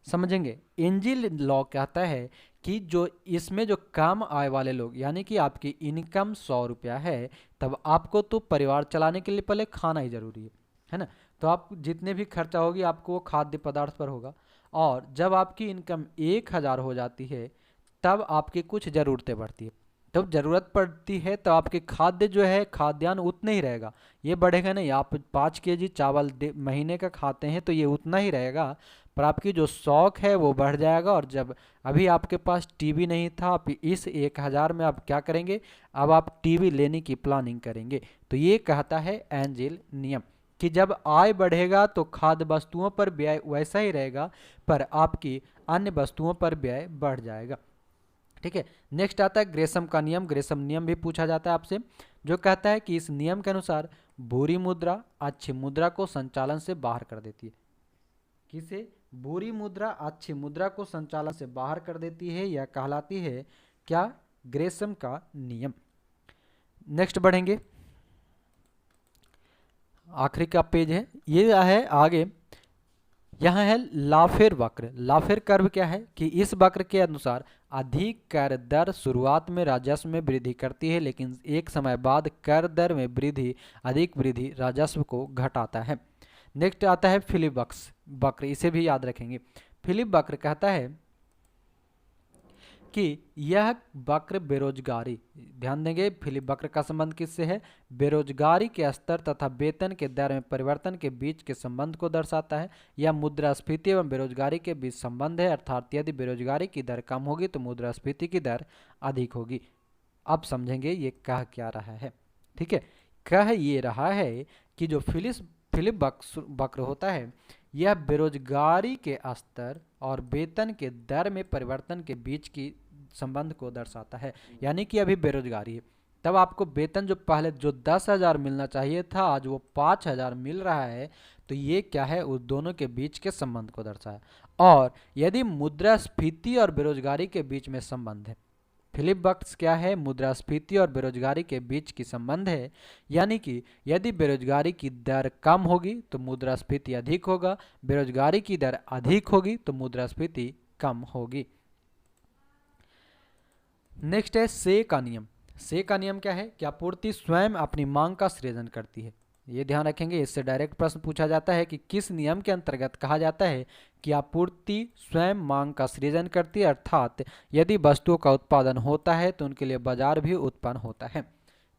समझेंगे, एंजिल लॉ कहता है कि जो इसमें जो कम आय वाले लोग, यानी कि आपकी इनकम 100 रुपया है, तब आपको तो परिवार चलाने के लिए पहले खाना ही जरूरी है ना, तो आप जितने भी खर्चा होगी आपको वो खाद्य पदार्थ पर होगा। और जब आपकी इनकम 1000 हो जाती है तब आपकी कुछ ज़रूरतें बढ़ती है, जब ज़रूरत पड़ती है तो आपके खाद्य जो है खाद्यान्न उतने ही रहेगा, ये बढ़ेगा नहीं। आप 5 केजी चावल महीने का खाते हैं तो ये उतना ही रहेगा, पर आपकी जो शौक है वो बढ़ जाएगा। और जब अभी आपके पास टीवी नहीं था, आप इस 1000 में आप क्या करेंगे, अब आप टीवी लेने की प्लानिंग करेंगे। तो ये कहता है एंजिल नियम कि जब आय बढ़ेगा तो खाद्य वस्तुओं पर व्यय वैसा ही रहेगा, पर आपकी अन्य वस्तुओं पर व्यय बढ़ जाएगा, ठीक है। नेक्स्ट आता है ग्रेसम का नियम। ग्रेसम नियम भी पूछा जाता है आपसे, जो कहता है कि इस नियम के अनुसार बुरी मुद्रा अच्छी मुद्रा को संचालन से बाहर कर देती है। किसे, बुरी मुद्रा अच्छी मुद्रा को संचालन से बाहर कर देती है, यह कहलाती है क्या, ग्रेसम का नियम। नेक्स्ट बढ़ेंगे, आखिरी का पेज है ये है आगे, यहाँ है लाफेर वक्र। लाफेर कर्व क्या है कि इस वक्र के अनुसार अधिक कर दर शुरुआत में राजस्व में वृद्धि करती है, लेकिन एक समय बाद कर दर में वृद्धि अधिक वृद्धि राजस्व को घटाता है। नेक्स्ट आता है फिलिप वक्र, इसे भी याद रखेंगे। फिलिप वक्र कहता है कि यह वक्र बेरोजगारी, ध्यान देंगे फिलिप वक्र का संबंध किससे है, बेरोजगारी के स्तर तथा वेतन के दर में परिवर्तन के बीच के संबंध को दर्शाता है। यह मुद्रास्फीति एवं बेरोजगारी के बीच संबंध है, अर्थात यदि बेरोजगारी की दर कम होगी तो मुद्रास्फीति की दर अधिक होगी। अब समझेंगे ये कह क्या रहा है, ठीक है। कह ये रहा है कि जो फिलिप वक्र होता है यह बेरोजगारी के स्तर और वेतन के दर में परिवर्तन के बीच की संबंध को दर्शाता है, यानी कि अभी बेरोजगारी है, तब आपको वेतन जो पहले जो 10,000 मिलना चाहिए था आज वो 5,000 मिल रहा है। तो ये क्या है, उस दोनों के बीच के संबंध को दर्शाया। और यदि मुद्रास्फीति और बेरोजगारी के बीच में संबंध है, फिलिप बक्स क्या है, मुद्रास्फीति और बेरोजगारी के बीच की संबंध है, यानी कि यदि बेरोजगारी की दर कम होगी तो मुद्रास्फीति अधिक होगा, बेरोजगारी की दर अधिक होगी तो मुद्रास्फीति कम होगी। नेक्स्ट है से का नियम। से का नियम क्या है कि आपूर्ति स्वयं अपनी मांग का सृजन करती है। ये ध्यान रखेंगे, इससे डायरेक्ट प्रश्न पूछा जाता है कि किस नियम के अंतर्गत कहा जाता है कि आपूर्ति स्वयं मांग का सृजन करती है, अर्थात यदि वस्तुओं का उत्पादन होता है तो उनके लिए बाजार भी उत्पन्न होता है।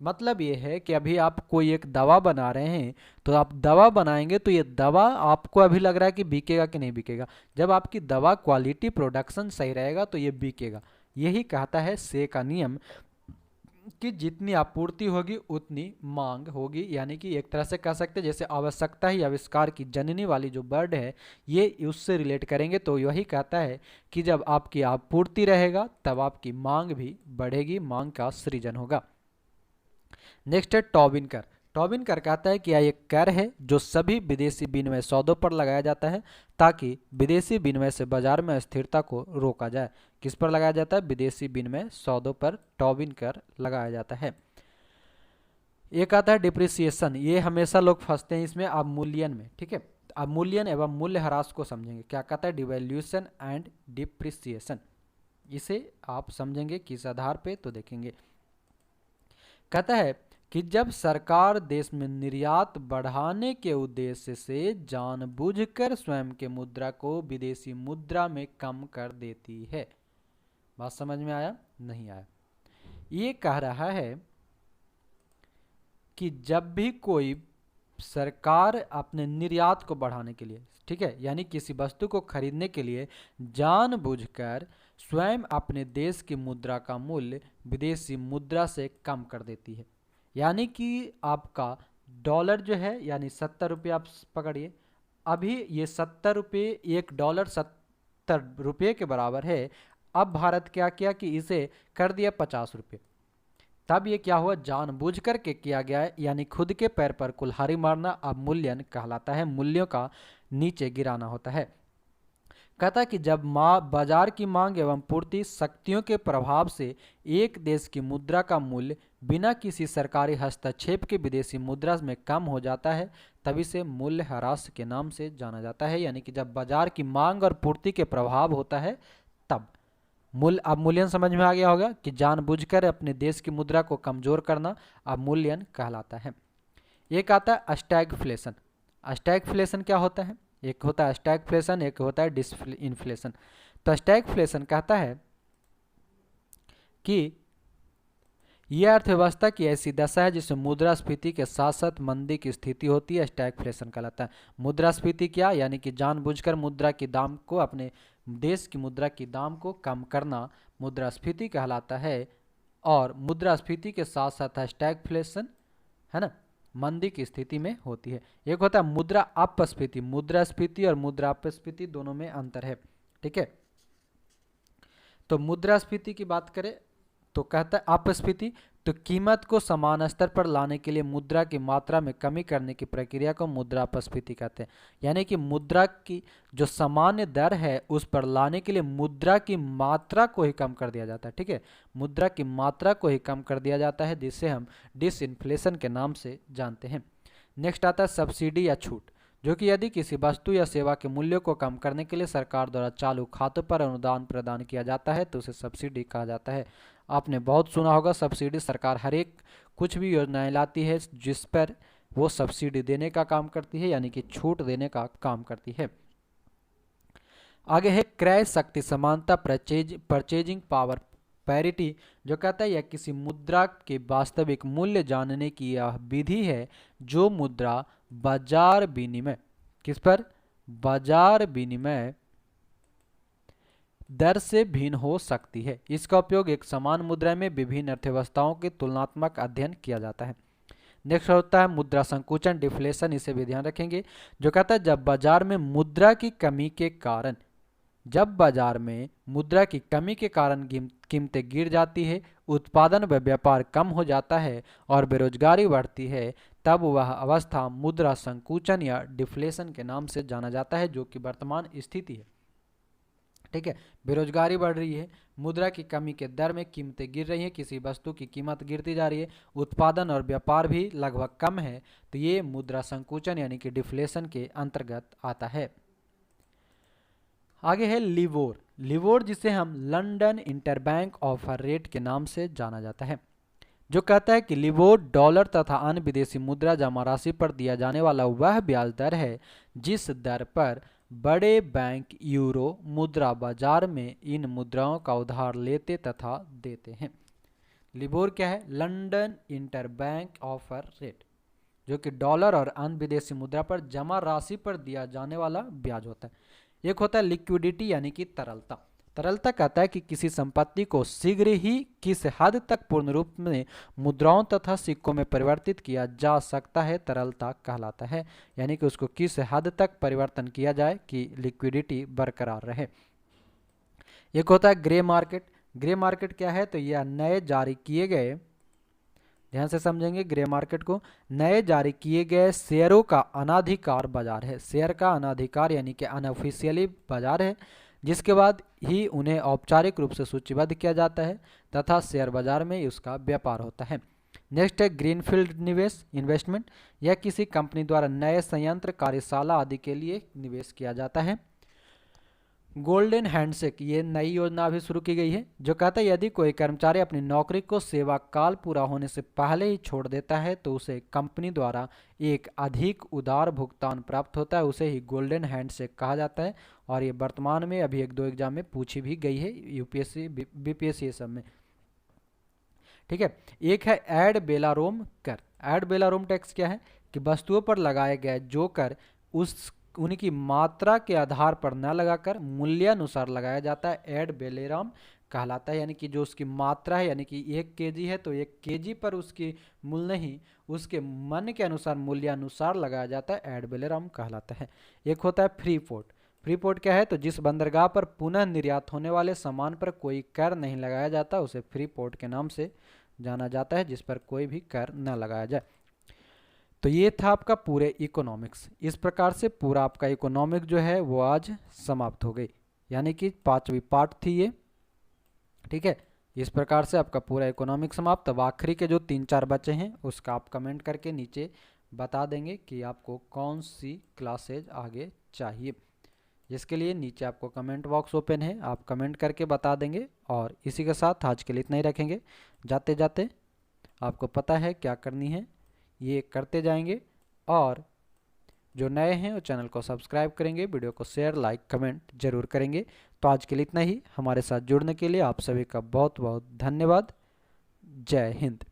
मतलब ये है कि अभी आप कोई एक दवा बना रहे हैं, तो आप दवा बनाएंगे तो ये दवा आपको अभी लग रहा है कि बिकेगा कि नहीं बिकेगा, जब आपकी दवा क्वालिटी प्रोडक्शन सही रहेगा तो ये बिकेगा। यही कहता है से का नियम कि जितनी आपूर्ति होगी उतनी मांग होगी, यानी कि एक तरह से कह सकते हैं जैसे आवश्यकता ही आविष्कार की जननी वाली जो वर्ड है ये उससे रिलेट करेंगे तो यही कहता है कि जब आपकी आपूर्ति रहेगा तब आपकी मांग भी बढ़ेगी, मांग का सृजन होगा। नेक्स्ट है टोबिन कर। टोबिन कर कहता है कि यह एक कर है जो सभी विदेशी विनिमय सौदों पर लगाया जाता है ताकि विदेशी विनिमय से बाजार में अस्थिरता को रोका जाए। किस पर लगाया जाता है, विदेशी विनिमय सौदों पर टोबिन कर लगाया जाता है। एक आता है डिप्रिसिएशन, ये हमेशा लोग फंसते हैं इसमें अवमूल्यन में, ठीक है। अवमूल्यन एवं मूल्य ह्रास को समझेंगे, क्या कहता है, डिवैल्यूएशन एंड डिप्रिसिएशन। इसे आप समझेंगे किस आधार पे, तो देखेंगे। कहता है कि जब सरकार देश में निर्यात बढ़ाने के उद्देश्य से जानबूझकर स्वयं के मुद्रा को विदेशी मुद्रा में कम कर देती है। बात समझ में आया, नहीं आया? ये कह रहा है कि जब भी कोई सरकार अपने निर्यात को बढ़ाने के लिए, ठीक है, यानी किसी वस्तु को खरीदने के लिए जानबूझकर स्वयं अपने देश की मुद्रा का मूल्य विदेशी मुद्रा से कम कर देती है। यानी कि आपका डॉलर जो है, यानी 70 रुपये आप पकड़िए, अभी ये 70 रुपये, $1 70 रुपये के बराबर है। अब भारत क्या किया कि इसे कर दिया 50 रुपये। तब ये क्या हुआ, जानबूझ करके किया गया है, यानी खुद के पैर पर कुल्हाड़ी मारना अवमूल्यन कहलाता है, मूल्यों का नीचे गिराना होता है। कहता है कि जब बाजार की मांग एवं पूर्ति शक्तियों के प्रभाव से एक देश की मुद्रा का मूल्य बिना किसी सरकारी हस्तक्षेप के विदेशी मुद्रा में कम हो जाता है, तभी से मूल्य ह्रास के नाम से जाना जाता है। यानी कि जब बाजार की मांग और पूर्ति के प्रभाव होता है तब अवमूल्यन समझ में आ गया होगा कि जानबूझकर अपने देश की मुद्रा को कमजोर करना अवमूल्यन कहलाता है। एक आता है स्टैगफ्लेशन। स्टैगफ्लेशन क्या होता है, एक होता है स्टैगफ्लेशन, एक होता है डिसइन्फ्लेशन। तो स्टैगफ्लेशन कहता है कि यह अर्थव्यवस्था की ऐसी दशा है जिसमें मुद्रास्फीति के साथ साथ मंदी की स्थिति होती है, स्टैगफ्लेशन कहलाता है। मुद्रास्फीति क्या, यानी कि जानबूझकर मुद्रा की दाम को, अपने देश की मुद्रा की दाम को कम करना मुद्रास्फीति कहलाता है। और मुद्रास्फीति के साथ साथ स्टैगफ्लेशन, है ना, मंदी की स्थिति में होती है। एक होता है मुद्रा अपस्फीति, मुद्रास्फीति और मुद्रा अपस्फीति दोनों में अंतर है, ठीक है। तो मुद्रास्फीति की बात करें तो कहता है अपस्फीति, तो कीमत को समान स्तर पर लाने के लिए मुद्रा की मात्रा में कमी करने की प्रक्रिया को मुद्रा अपस्फीति कहते हैं। यानी कि मुद्रा की जो सामान्य दर है उस पर लाने के लिए मुद्रा की मात्रा को ही कम कर दिया जाता है, ठीक है, मुद्रा की मात्रा को ही कम कर दिया जाता है, जिसे हम डिसइन्फ्लेशन के नाम से जानते हैं। नेक्स्ट आता है सब्सिडी या छूट, जो कि यदि किसी वस्तु या सेवा के मूल्य को कम करने के लिए सरकार द्वारा चालू खातों पर अनुदान प्रदान किया जाता है तो उसे सब्सिडी कहा जाता है। आपने बहुत सुना होगा सब्सिडी, सरकार हर एक कुछ भी योजनाएं लाती है जिस पर वो सब्सिडी देने का काम करती है, यानी कि छूट देने का काम करती है। आगे है क्रय शक्ति समानता, परचेजिंग पावर पैरिटी, जो कहता है यह किसी मुद्रा के वास्तविक मूल्य जानने की यह विधि है जो मुद्रा बाजार विनिमय, किस पर, बाजार विनिमय दर से भिन्न हो सकती है। इसका उपयोग एक समान मुद्रा में विभिन्न अर्थव्यवस्थाओं के तुलनात्मक अध्ययन किया जाता है। नेक्स्ट होता है मुद्रा संकुचन, डिफ्लेशन, इसे भी ध्यान रखेंगे, जो कहता है जब बाजार में मुद्रा की कमी के कारण कीमतें गिर जाती है उत्पादन व व्यापार कम हो जाता है और बेरोजगारी बढ़ती है, तब वह अवस्था मुद्रा संकुचन या डिफ्लेशन के नाम से जाना जाता है, जो कि वर्तमान स्थिति है। ठीक है, बेरोजगारी बढ़ रही है, मुद्रा की कमी के दर में कीमतें गिर रही हैं, किसी वस्तु की कीमत गिरती जा रही है, उत्पादन और व्यापार भी लगभग कम है, तो ये मुद्रा संकुचन यानी कि डिफ्लेशन के अंतर्गत आता है। आगे है लिबोर। लिबोर जिसे हम लंदन इंटरबैंक ऑफर रेट के नाम से जाना जाता है, जो कहता है कि लिबोर डॉलर तथा अन्य विदेशी मुद्रा जमा राशि पर दिया जाने वाला वह ब्याज दर है जिस दर पर बड़े बैंक यूरो मुद्रा बाजार में इन मुद्राओं का उधार लेते तथा देते हैं। लिबोर क्या है? लंदन इंटरबैंक ऑफर रेट, जो कि डॉलर और अन्य विदेशी मुद्रा पर जमा राशि पर दिया जाने वाला ब्याज होता है। एक होता है लिक्विडिटी यानी कि तरलता। तरलता कहता है कि किसी संपत्ति को शीघ्र ही किस हद तक पूर्ण रूप में मुद्राओं तथा सिक्कों में परिवर्तित किया जा सकता है, तरलता कहलाता है। यानी कि उसको किस हद तक परिवर्तन किया जाए कि लिक्विडिटी बरकरार रहे। एक होता है ग्रे मार्केट। ग्रे मार्केट क्या है? तो यह नए जारी किए गए, ध्यान से समझेंगे ग्रे मार्केट को, नए जारी किए गए शेयरों का अनाधिकार बाजार है। शेयर का अनाधिकार यानी कि अनऑफिशियली बाजार है, जिसके बाद ही उन्हें औपचारिक रूप से सूचीबद्ध किया जाता है तथा शेयर बाजार में उसका व्यापार होता है। नेक्स्ट है ग्रीनफील्ड निवेश इन्वेस्टमेंट। यह किसी कंपनी द्वारा नए संयंत्र, कार्यशाला आदि के लिए निवेश किया जाता है। गोल्डन हैंडशेक, ये नई योजना अभी शुरू की गई है, जो कहता है यदि कोई कर्मचारी अपनी नौकरी को सेवा काल पूरा होने से पहले ही छोड़ देता है तो उसे कंपनी द्वारा एक अधिक उदार भुगतान प्राप्त होता है, उसे ही गोल्डन हैंडशेक कहा जाता है। और ये वर्तमान में अभी 1-2 एग्जाम में पूछी भी गई है, यूपीएससी बीपीएससी सब में। ठीक है, एक है एड वेलारोम कर। एड वेलारोम टैक्स क्या है? कि वस्तुओं पर लगाए गए जो कर उनकी मात्रा के आधार पर न लगाकर मूल्यानुसार लगाया जाता है, एड वेलेराम कहलाता है। यानी कि जो उसकी मात्रा है, यानी कि 1 केजी है तो 1 केजी पर उसकी मूल्य नहीं, उसके मन के अनुसार मूल्यानुसार लगाया जाता है, एड वेलेराम कहलाता है। एक होता है फ्री पोर्ट। फ्री पोर्ट क्या है? तो जिस बंदरगाह पर पुनः निर्यात होने वाले सामान पर कोई कर नहीं लगाया जाता, उसे फ्री पोर्ट के नाम से जाना जाता है, जिस पर कोई भी कर न लगाया जाए। तो ये था आपका पूरे इकोनॉमिक्स। इस प्रकार से पूरा आपका इकोनॉमिक जो है वो आज समाप्त हो गई, यानी कि 5वीं पार्ट थी ये। ठीक है, इस प्रकार से आपका पूरा इकोनॉमिक समाप्त। अब आखिरी के जो 3-4 बचे हैं उसका आप कमेंट करके नीचे बता देंगे कि आपको कौन सी क्लासेज आगे चाहिए। जिसके लिए नीचे आपको कमेंट बॉक्स ओपन है, आप कमेंट करके बता देंगे। और इसी के साथ आज के लिए इतना ही रखेंगे। जाते जाते आपको पता है क्या करनी है, ये करते जाएंगे। और जो नए हैं वो चैनल को सब्सक्राइब करेंगे, वीडियो को शेयर, लाइक, कमेंट जरूर करेंगे। तो आज के लिए इतना ही। हमारे साथ जुड़ने के लिए आप सभी का बहुत बहुत धन्यवाद। जय हिंद।